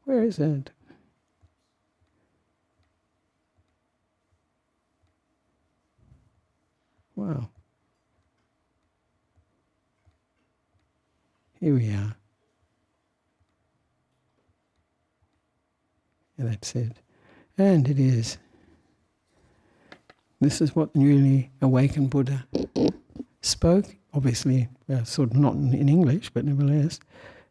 Where is it? Wow. Here we are. Yeah, that's it. And it is. This is what the newly awakened Buddha spoke, obviously, sort of not in English, but nevertheless.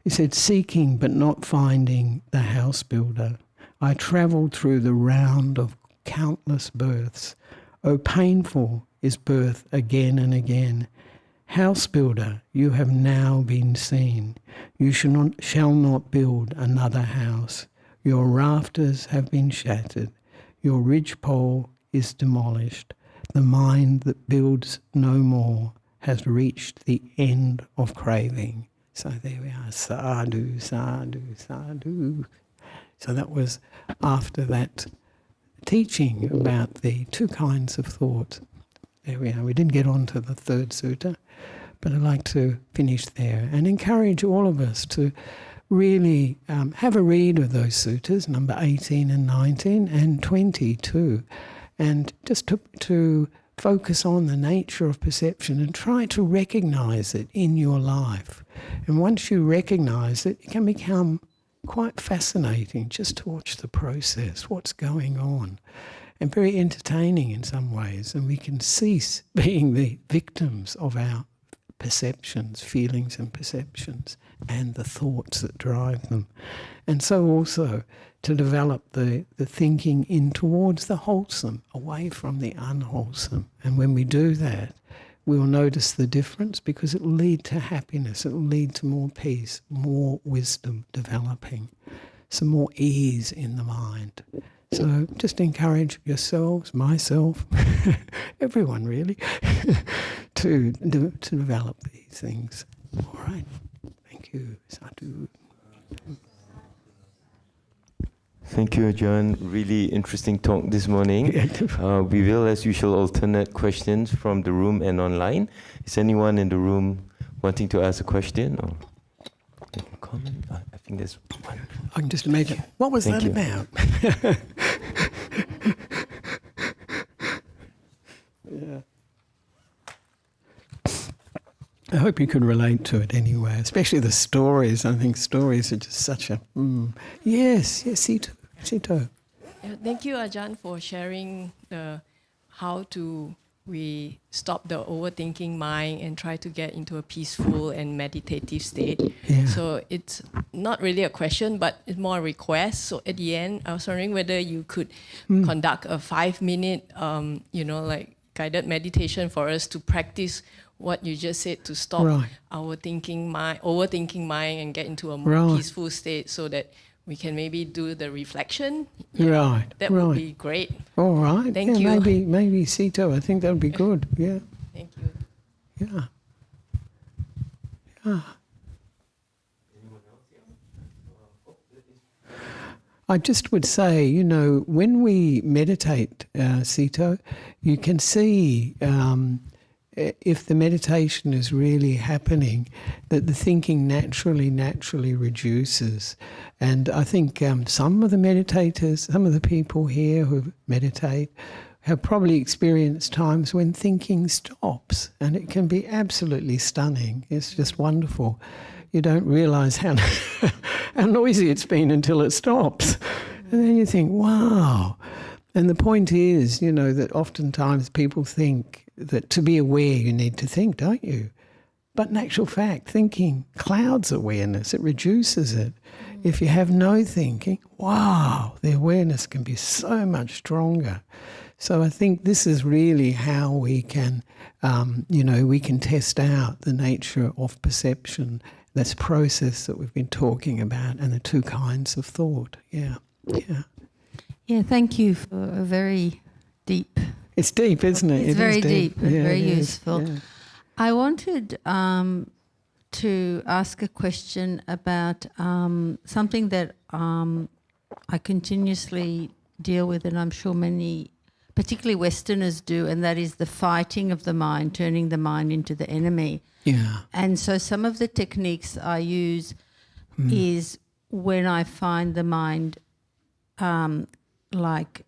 He said, seeking but not finding the house builder, I travelled through the round of countless births. Oh, painful is birth again and again. House builder, you have now been seen. You shall not build another house. Your rafters have been shattered. Your ridgepole is demolished. The mind that builds no more has reached the end of craving. So there we are. Sadhu, sadhu, sadhu. So that was after that teaching about the two kinds of thought. There we are. We didn't get on to the third sutta, but I'd like to finish there and encourage all of us to really have a read of those suttas, number 18 and 19 and 20 too, and just to focus on the nature of perception and try to recognize it in your life. And once you recognize it, it can become quite fascinating just to watch the process, what's going on, and very entertaining in some ways. And we can cease being the victims of our perceptions, feelings and perceptions, and the thoughts that drive them. And so also to develop the thinking in towards the wholesome, away from the unwholesome. And when we do that, we'll notice the difference, because it will lead to happiness, it will lead to more peace, more wisdom developing, some more ease in the mind. So just encourage yourselves, myself, everyone really, to develop these things. All right. Thank you. Sadhu. Thank you, Ajahn. Really interesting talk this morning. We will, as usual, alternate questions from the room and online. Is anyone in the room wanting to ask a question or comment? I think there's one. I can just imagine. What was that about? Yeah. I hope you could relate to it anyway, especially the stories. I think stories are just such a... Yes, Sito. Yeah, thank you, Ajahn, for sharing how we stop the overthinking mind and try to get into a peaceful and meditative state. Yeah. So it's not really a question, but it's more a request. So at the end, I was wondering whether you could conduct a 5-minute, guided meditation for us to practice what you just said, to stop our overthinking mind and get into a more peaceful state, so that we can maybe do the reflection. Right. That would be great. All right. Thank you. Maybe Sito, I think that would be good. Yeah. Thank you. Yeah. I just would say, you know, when we meditate, Sito, you can see if the meditation is really happening, that the thinking naturally reduces. And I think some of the meditators, some of the people here who meditate, have probably experienced times when thinking stops, and it can be absolutely stunning. It's just wonderful. You don't realise how noisy it's been until it stops. And then you think, wow. And the point is, you know, that oftentimes people think that to be aware you need to think, don't you? But in actual fact, thinking clouds awareness, it reduces it. If you have no thinking, wow, the awareness can be so much stronger. So I think this is really how we can, we can test out the nature of perception, this process that we've been talking about, and the two kinds of thought. Yeah. Thank you for a very deep. It's deep, isn't it? It's very deep and very useful. Yeah. I wanted to ask a question about something that I continuously deal with, and I'm sure many, particularly Westerners, do, and that is the fighting of the mind, turning the mind into the enemy. Yeah. And so some of the techniques I use is when I find the mind like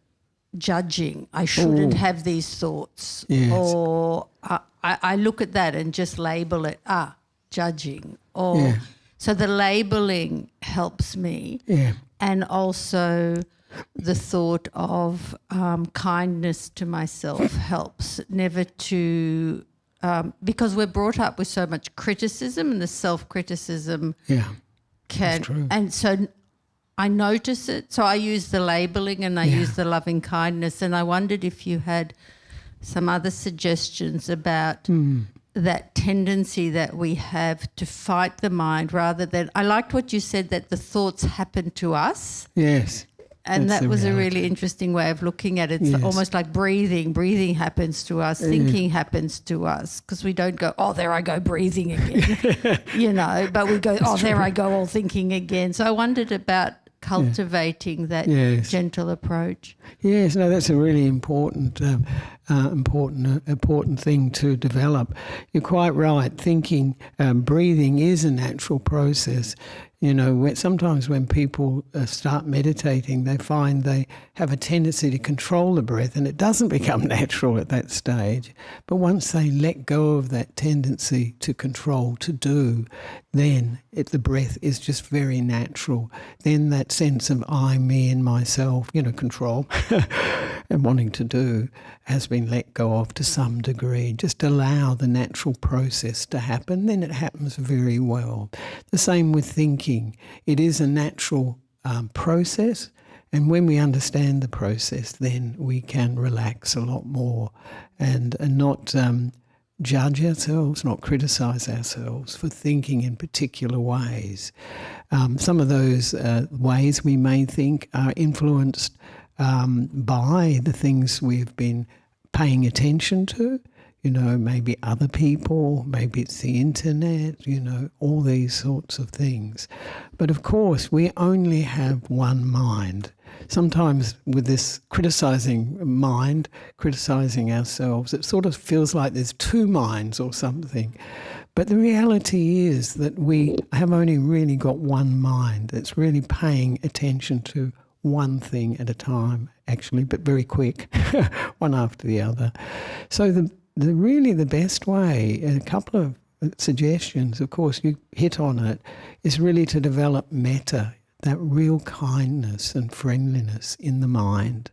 judging, I shouldn't have these thoughts. Yes. Or I look at that and just label it, judging. Or so the labeling helps me. Yeah. And also the thought of kindness to myself helps, never to, because we're brought up with so much criticism, and the self-criticism can, that's true. And so I notice it. So I use the labeling and I use the loving kindness, and I wondered if you had some other suggestions about that tendency that we have to fight the mind rather than, I liked what you said, that the thoughts happen to us. Yes. And That's that was reality. a really interesting way of looking at it. It's almost like breathing. Breathing happens to us. Thinking happens to us, because we don't go, oh, there I go breathing again, but we go, oh, there I go all thinking again. So I wondered about cultivating that gentle approach. Yes, no, that's a really important thing to develop. You're quite right. Thinking, breathing is a natural process. You know, sometimes when people start meditating, they find they have a tendency to control the breath, and it doesn't become natural at that stage. But once they let go of that tendency to control, to do, then the breath is just very natural. Then that sense of I, me and myself, control and wanting to do has been let go of to some degree. Just allow the natural process to happen, then it happens very well. The same with thinking. It is a natural process, and when we understand the process, then we can relax a lot more and not judge ourselves, not criticize ourselves for thinking in particular ways. Some of those ways we may think are influenced by the things we've been paying attention to, maybe other people, maybe it's the internet, all these sorts of things. But of course, we only have one mind. Sometimes with this criticizing mind, criticizing ourselves, it sort of feels like there's two minds or something. But the reality is that we have only really got one mind that's really paying attention to one thing at a time, actually, but very quick, one after the other. So the best way, a couple of suggestions, of course, you hit on it, is really to develop metta, that real kindness and friendliness in the mind,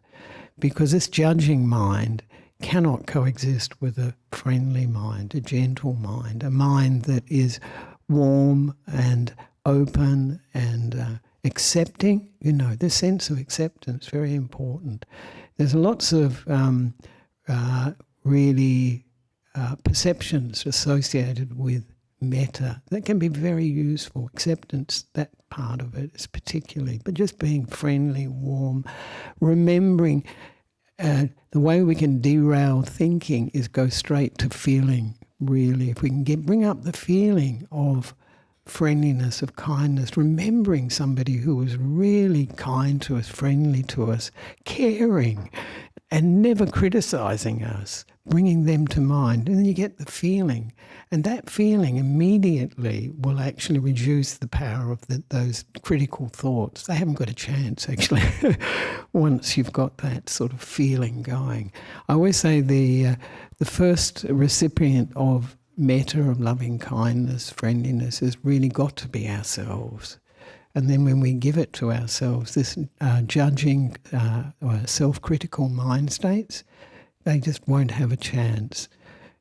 because this judging mind cannot coexist with a friendly mind, a gentle mind, a mind that is warm and open and accepting. The sense of acceptance, very important. There's lots of really perceptions associated with metta that can be very useful. Acceptance, that part of it is particularly, but just being friendly, warm, remembering the way we can derail thinking is go straight to feeling really. If we can bring up the feeling of friendliness, of kindness, remembering somebody who was really kind to us, friendly to us, caring, and never criticizing us, bringing them to mind, and then you get the feeling. And that feeling immediately will actually reduce the power of those critical thoughts. They haven't got a chance, actually, once you've got that sort of feeling going. I always say the first recipient of metta, of loving kindness, friendliness, has really got to be ourselves. And then when we give it to ourselves, this judging or self-critical mind states, they just won't have a chance.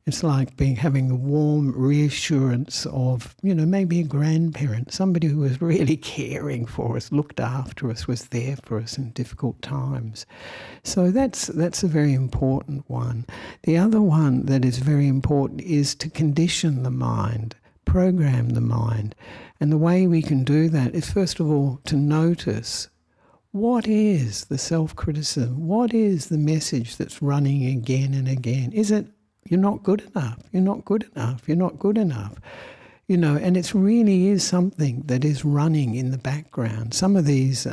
It's like having the warm reassurance of, maybe a grandparent, somebody who was really caring for us, looked after us, was there for us in difficult times. So that's a very important one. The other one that is very important is to condition the mind, program the mind. And the way we can do that is, first of all, to notice what is the self-criticism, what is the message that's running again and again. Is it, you're not good enough, you're not good enough, you're not good enough? And it really is something that is running in the background. Some of these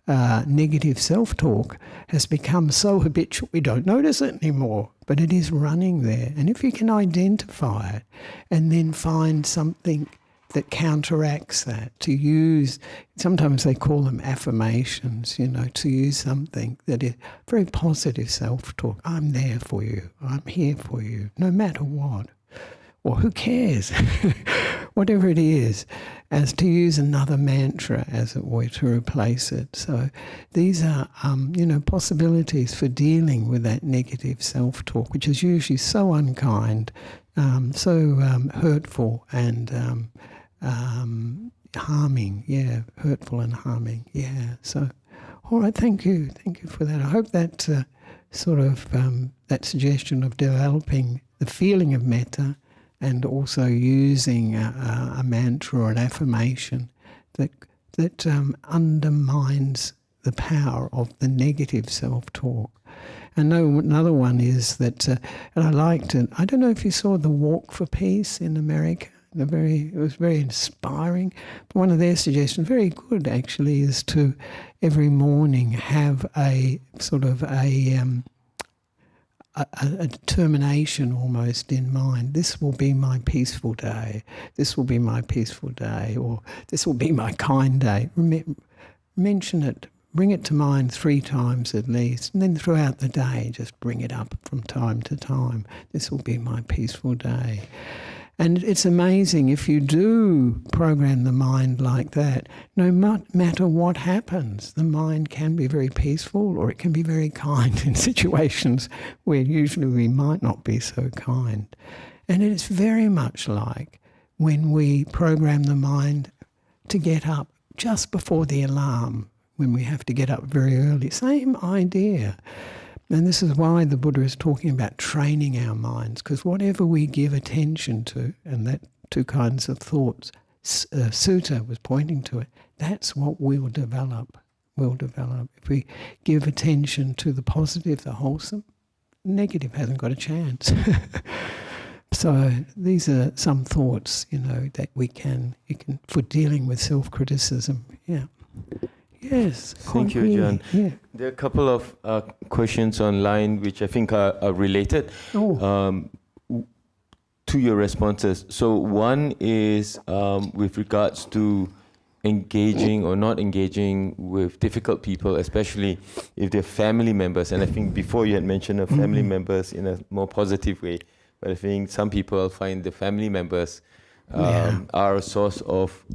negative self-talk has become so habitual we don't notice it anymore, but it is running there. And if you can identify it and then find something that counteracts that, to use, sometimes they call them affirmations, to use something that is very positive self-talk. I'm there for you, I'm here for you, no matter what. Or who cares? Whatever it is, as to use another mantra, as it were, to replace it. So these are, possibilities for dealing with that negative self-talk, which is usually so unkind, so hurtful and harming. Yeah, hurtful and harming. Yeah. So, all right. Thank you for that. I hope that that suggestion of developing the feeling of metta, and also using a mantra or an affirmation that undermines the power of the negative self-talk. And another one is that, and I liked it, I don't know if you saw the Walk for Peace in America. It was very inspiring. But one of their suggestions, very good actually, is to every morning have a sort of a determination almost in mind. This will be my peaceful day. This will be my peaceful day, or this will be my kind day. Mention it, bring it to mind 3 times at least, and then throughout the day just bring it up from time to time. This will be my peaceful day. And it's amazing if you do program the mind like that, no matter what happens, the mind can be very peaceful, or it can be very kind in situations where usually we might not be so kind. And it is very much like when we program the mind to get up just before the alarm, when we have to get up very early. Same idea. And this is why the Buddha is talking about training our minds, because whatever we give attention to, and that 2 kinds of thoughts, Sutta was pointing to it, that's what we'll develop. If we give attention to the positive, the wholesome, negative hasn't got a chance. So these are some thoughts, that you can, for dealing with self-criticism. Yeah. Yes. Thank you, Ajahn. Yeah. There are a couple of questions online which I think are related to your responses. So one is with regards to engaging or not engaging with difficult people, especially if they're family members. And I think before you had mentioned family members in a more positive way, but I think some people find the family members are a source of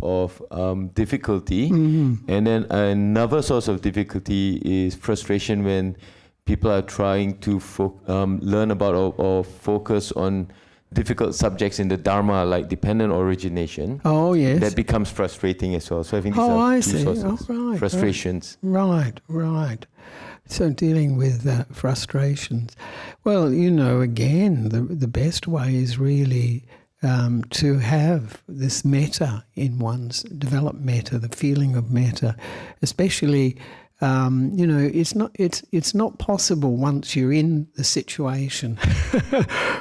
difficulty. And then another source of difficulty is frustration when people are trying to learn about or focus on difficult subjects in the Dharma, like dependent origination. Oh, yes. That becomes frustrating as well. So I think these are 2 sources. Right, Frustrations. Right. So dealing with frustrations. Well, again, the best way is really to have this metta in develop metta, the feeling of metta, especially it's not possible once you're in the situation,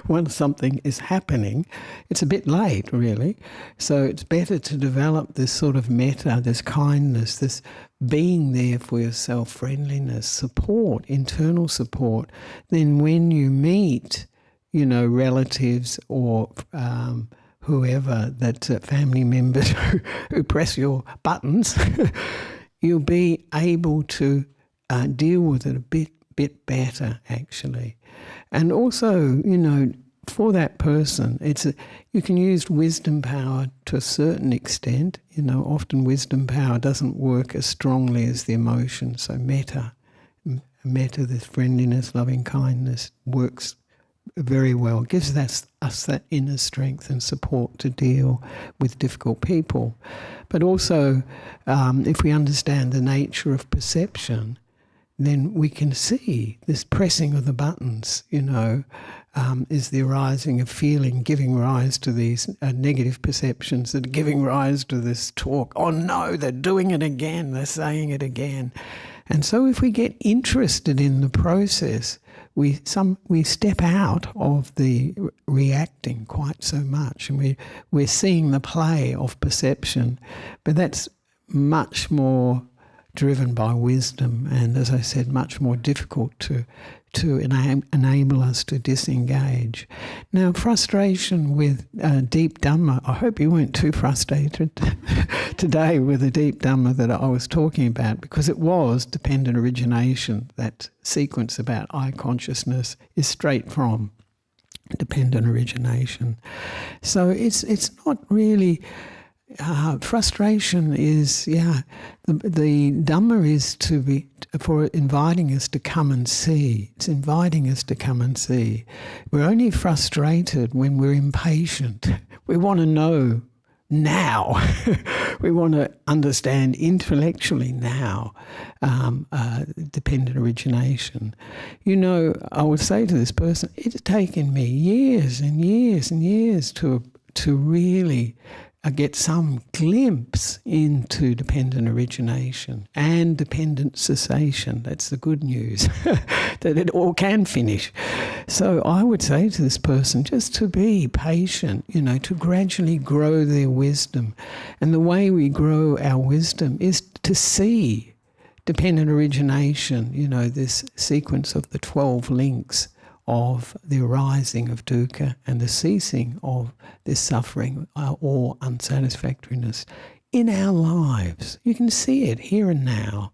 once something is happening, it's a bit late, really. So it's better to develop this sort of metta, this kindness, this being there for yourself, friendliness, support, internal support. Then when you meet, relatives or whoever, family members who press your buttons, you'll be able to deal with it a bit better, actually. And also, for that person, you can use wisdom power to a certain extent. Often wisdom power doesn't work as strongly as the emotion. So metta, this friendliness, loving kindness, works very well. It gives us that inner strength and support to deal with difficult people. But also, if we understand the nature of perception, then we can see this pressing of the buttons, is the arising of feeling, giving rise to these negative perceptions that are giving rise to this talk. Oh no, they're doing it again, they're saying it again. And so if we get interested in the process, we step out of the reacting quite so much, and we're seeing the play of perception. But that's much more driven by wisdom, and as I said, much more difficult to enable us to disengage. Now, frustration with deep Dhamma, I hope you weren't too frustrated today with the deep Dhamma that I was talking about, because it was dependent origination. That sequence about I consciousness is straight from dependent origination. So it's not really... frustration is, the Dhamma is for inviting us to come and see. It's inviting us to come and see. We're only frustrated when we're impatient. We want to know now. We want to understand intellectually now, dependent origination. I would say to this person, it's taken me years and years and years to really get some glimpse into dependent origination and dependent cessation. That's the good news, that it all can finish. So I would say to this person just to be patient, to gradually grow their wisdom. And the way we grow our wisdom is to see dependent origination, this sequence of the 12 links of the arising of dukkha and the ceasing of this suffering or unsatisfactoriness in our lives. You can see it here and now.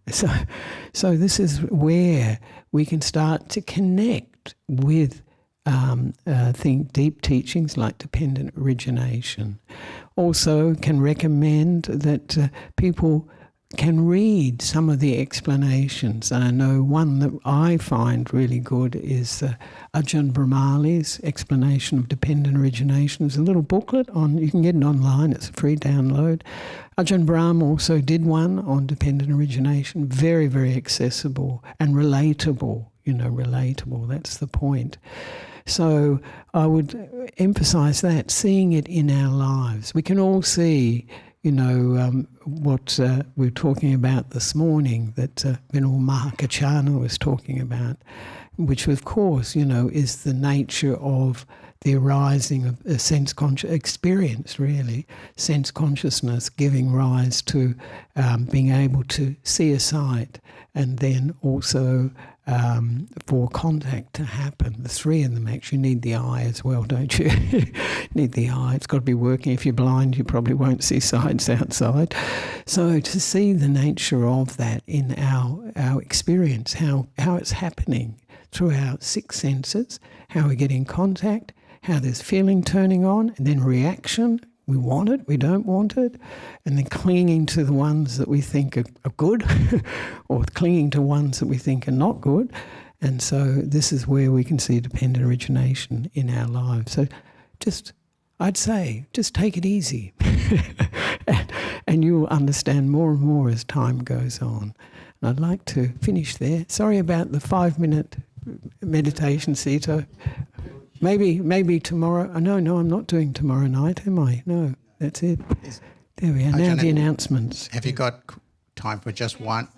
So this is where we can start to connect with deep teachings like dependent origination. Also can recommend that people can read some of the explanations. And I know one that I find really good is Ajahn Brahmali's explanation of dependent origination. There's a little booklet you can get it online, it's a free download. Ajahn Brahm also did one on dependent origination, very, very accessible and relatable, relatable, that's the point. So I would emphasize that, seeing it in our lives. We can all see what we were talking about this morning, that Venerable Mahakachana was talking about, which of course, is the nature of the arising of a experience, really. Sense consciousness giving rise to being able to see a sight, and then also for contact to happen. The three of them actually need the eye as well, don't you? Need the eye. It's got to be working. If you're blind, you probably won't see sights outside. So to see the nature of that in our experience, how it's happening through our 6 senses, how we get in contact, how there's feeling turning on, and then reaction. We want it, we don't want it, and then clinging to the ones that we think are good or clinging to ones that we think are not good. And so this is where we can see dependent origination in our lives. So I'd say, just take it easy and you'll understand more and more as time goes on. And I'd like to finish there. Sorry about the 5-minute meditation, Sito. Maybe tomorrow. No, I'm not doing tomorrow night, am I? No, that's it. There we are. Now the announcements. Have you got time for just one?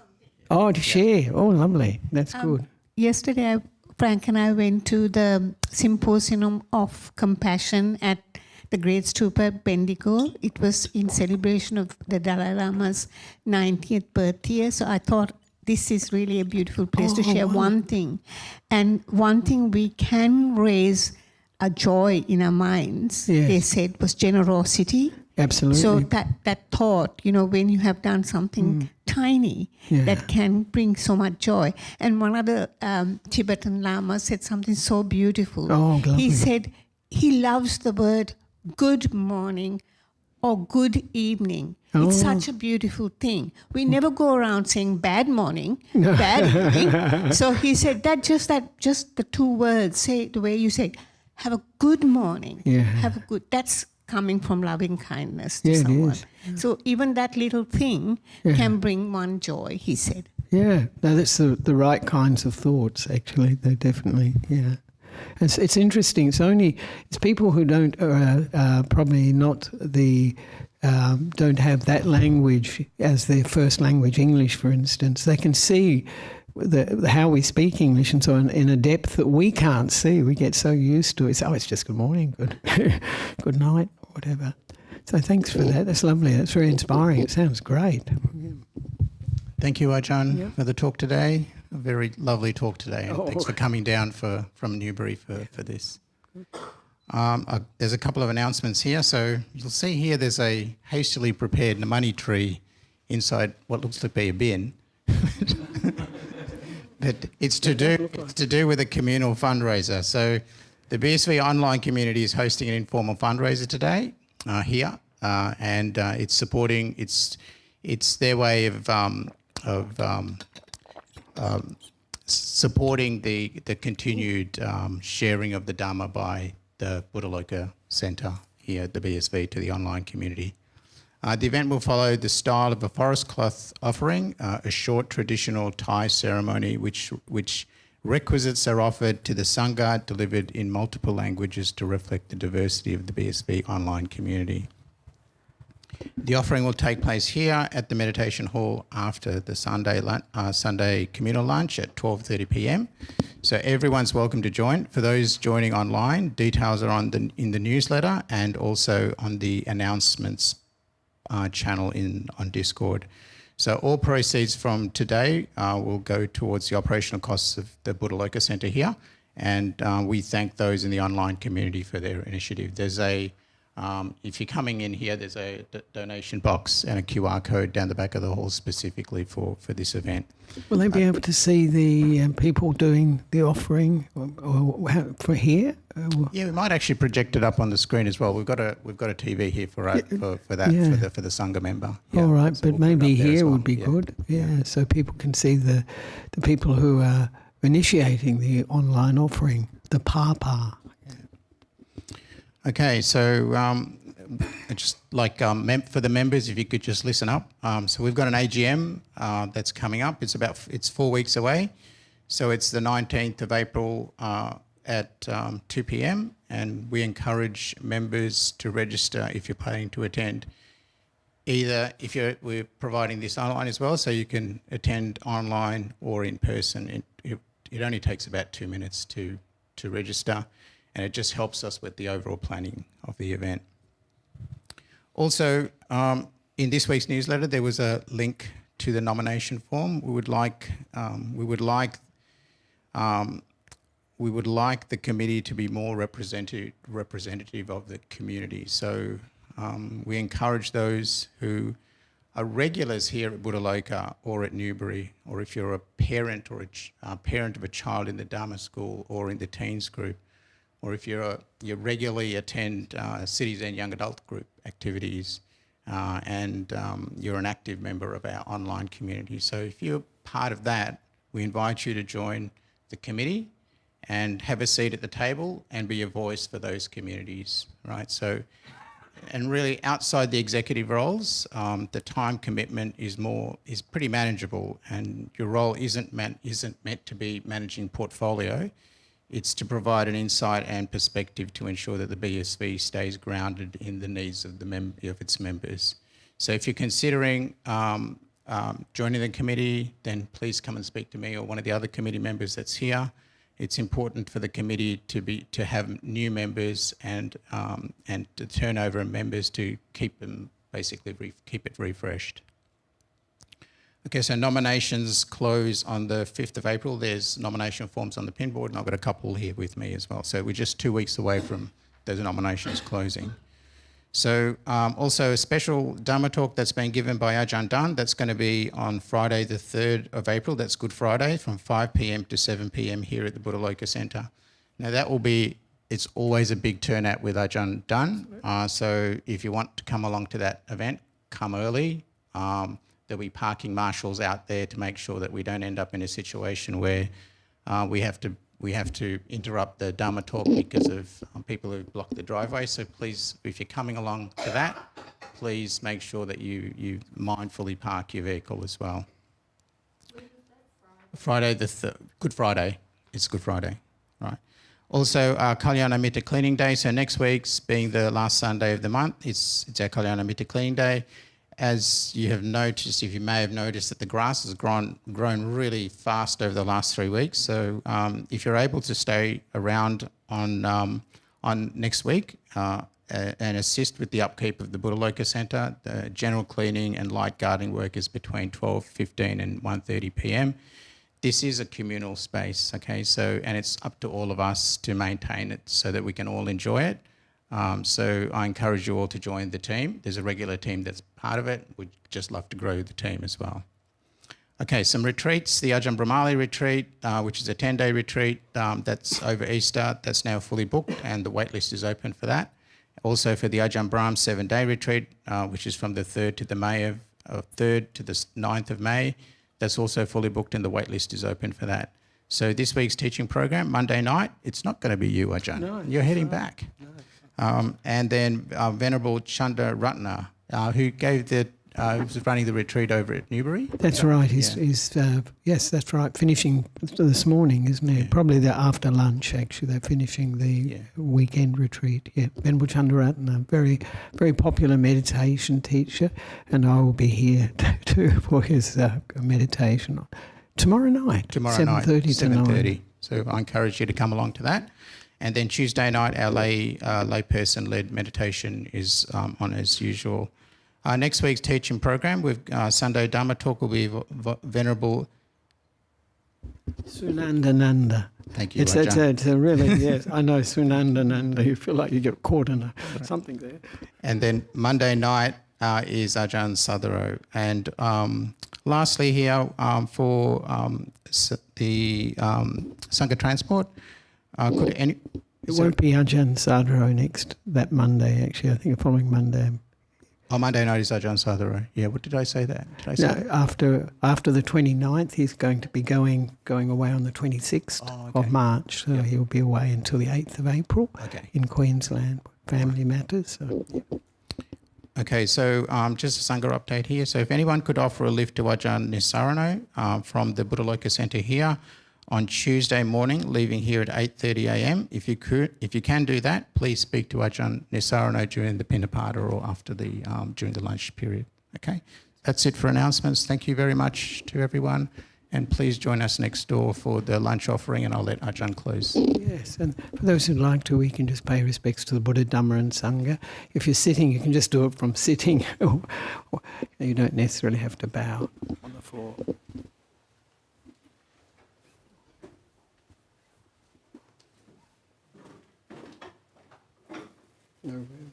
Oh, to share. Oh, lovely. That's good. Yesterday, Frank and I went to the Symposium of Compassion at the Great Stupa, Bendigo. It was in celebration of the Dalai Lama's 90th birthday. So I thought this is really a beautiful place to share one thing. And one thing we can raise a joy in our minds, they said, was generosity. Absolutely. So that thought, when you have done something tiny that can bring so much joy. And one other Tibetan Lama said something so beautiful. Oh, lovely. He said he loves the word good morning or good evening. It's such a beautiful thing. We never go around saying bad morning, bad evening. So he said just the two words, say it the way you say, have a good morning. Yeah. Have a good, that's coming from loving kindness to someone. It is. So even that little thing can bring one joy, he said. Yeah, no, that's the right kinds of thoughts, actually. They definitely, It's interesting. It's people who don't probably not don't have that language as their first language, English, for instance. They can see how we speak English and so on in a depth that we can't see. We get so used to it. It's just good morning, good night, whatever. So thanks for that. That's lovely. That's very inspiring. It sounds great. Thank you, Ajahn, for the talk today. A very lovely talk today. And thanks for coming down from Newbury for this. There's a couple of announcements here. So you'll see here there's a hastily prepared money tree inside what looks to be a bin. But it's to do with a communal fundraiser. So the BSV online community is hosting an informal fundraiser today here, and it's supporting. It's their way of supporting the continued sharing of the Dhamma by the Buddhaloka Centre here at the BSV to the online community. The event will follow the style of a forest cloth offering, a short traditional Thai ceremony which requisites are offered to the Sangha, delivered in multiple languages to reflect the diversity of the BSV online community. The offering will take place here at the meditation hall after the Sunday communal lunch at 12:30 p.m. So everyone's welcome to join. For those joining online, details are in the newsletter and also on the announcements channel on Discord. So all proceeds from today will go towards the operational costs of the Buddhaloka Centre here, and we thank those in the online community for their initiative. There's if you're coming in here, there's a donation box and a QR code down the back of the hall specifically for this event. Will they be able to see the people doing the offering for here? Yeah, we might actually project it up on the screen as well. We've got a TV here for that for the Sangha member. Yeah, all right, so but we'll maybe here well. would be good. Yeah, so people can see the people who are initiating the online offering, the Papa. Okay, so just like for the members, if you could just listen up. So we've got an AGM that's coming up. It's 4 weeks away. So it's the 19th of April at 2 p.m. and we encourage members to register if you're planning to attend. Either we're providing this online as well, so you can attend online or in person. It only takes about 2 minutes to register, and it just helps us with the overall planning of the event. Also, in this week's newsletter, there was a link to the nomination form. We would like the committee to be more representative of the community. So we encourage those who are regulars here at Buddhaloka or at Newbury, or if you're a parent or a parent of a child in the Dhamma school or in the teens group, or if you regularly attend City Zen Young Adult Group activities, and you're an active member of our online community. So if you're part of that, we invite you to join the committee and have a seat at the table and be a voice for those communities, right? So, and really outside the executive roles, the time commitment is pretty manageable, and your role isn't meant to be managing portfolio. It's to provide an insight and perspective to ensure that the BSV stays grounded in the needs of its members. So if you're considering joining the committee, then please come and speak to me or one of the other committee members that's here. It's important for the committee to have new members and the turnover of members to keep them basically keep it refreshed. Okay, so nominations close on the 5th of April. There's nomination forms on the pin board, and I've got a couple here with me as well. So we're just 2 weeks away from those nominations closing. So also a special Dhamma talk that's been given by Ajahn Brahm. That's going to be on Friday the 3rd of April. That's Good Friday from 5 p.m. to 7 p.m. here at the Buddhaloka Centre. Now that will be, it's always a big turnout with Ajahn Brahm. So if you want to come along to that event, come early. There'll be parking marshals out there to make sure that we don't end up in a situation where we have to interrupt the Dhamma talk because of people who block the driveway. So please, if you're coming along to that, please make sure that you mindfully park your vehicle as well. Friday Good Friday. It's Good Friday, right? Also, Kalyana Mitta Cleaning Day. So next week's being the last Sunday of the month. It's our Kalyana Mitta Cleaning Day. As you have noticed, if you may have noticed, that the grass has grown really fast over the last 3 weeks. So if you're able to stay around on next week and assist with the upkeep of the Buddhaloka Centre, the general cleaning and light gardening work is between 12:15 and 1:30 p.m. This is a communal space, okay? So, and it's up to all of us to maintain it so that we can all enjoy it. So I encourage you all to join the team. There's a regular team that's part of it. We'd just love to grow the team as well. Okay, some retreats. The Ajahn Brahmali retreat, which is a 10-day retreat, that's over Easter. That's now fully booked and the waitlist is open for that. Also for the Ajahn Brahm 7-day retreat, which is from the 3rd to the 3rd to the 9th of May. That's also fully booked and the waitlist is open for that. So this week's teaching program, Monday night, it's not going to be you, Ajahn. No, you're heading back. No. And then Venerable Chanda Ratna, who gave was running the retreat over at Newbury. That's right. Yes, that's right. Finishing this morning, isn't it? Yeah. Probably after lunch, actually. They're finishing the weekend retreat. Yeah, Venerable Chanda Ratna, very, very popular meditation teacher, and I will be here too for his meditation tomorrow night. 7:30 to 9. So I encourage you to come along to that. And then Tuesday night, our layperson-led meditation is on as usual. Next week's teaching program with Sunday Dhamma talk will be Venerable Sunandananda. Thank you, It's a really, yes, I know Sunandananda. You feel like you get caught in something there. And then Monday night is Ajahn Sadharo. And lastly here for the Sangha Transport, it won't be Ajahn Sadharo that Monday, actually. I think the following Monday. Oh, Monday night is Ajahn Sadharo. Yeah, what did I say that? That? After the 29th, he's going to be going away on the 26th of March. So he'll be away until the 8th of April in Queensland, family matters. So, Okay, so just a Sangha update here. So if anyone could offer a lift to Ajahn Nissarano from the Buddhaloka Centre here, on Tuesday morning, leaving here at 8:30 a.m. If you can do that, please speak to Ajahn Nissarano during the Pinnapada or after during the lunch period. Okay, that's it for announcements. Thank you very much to everyone, and please join us next door for the lunch offering, and I'll let Ajahn close. Yes, and for those who'd like to, we can just pay respects to the Buddha, Dhamma and Sangha. If you're sitting, you can just do it from sitting. You don't necessarily have to bow on the floor. No room.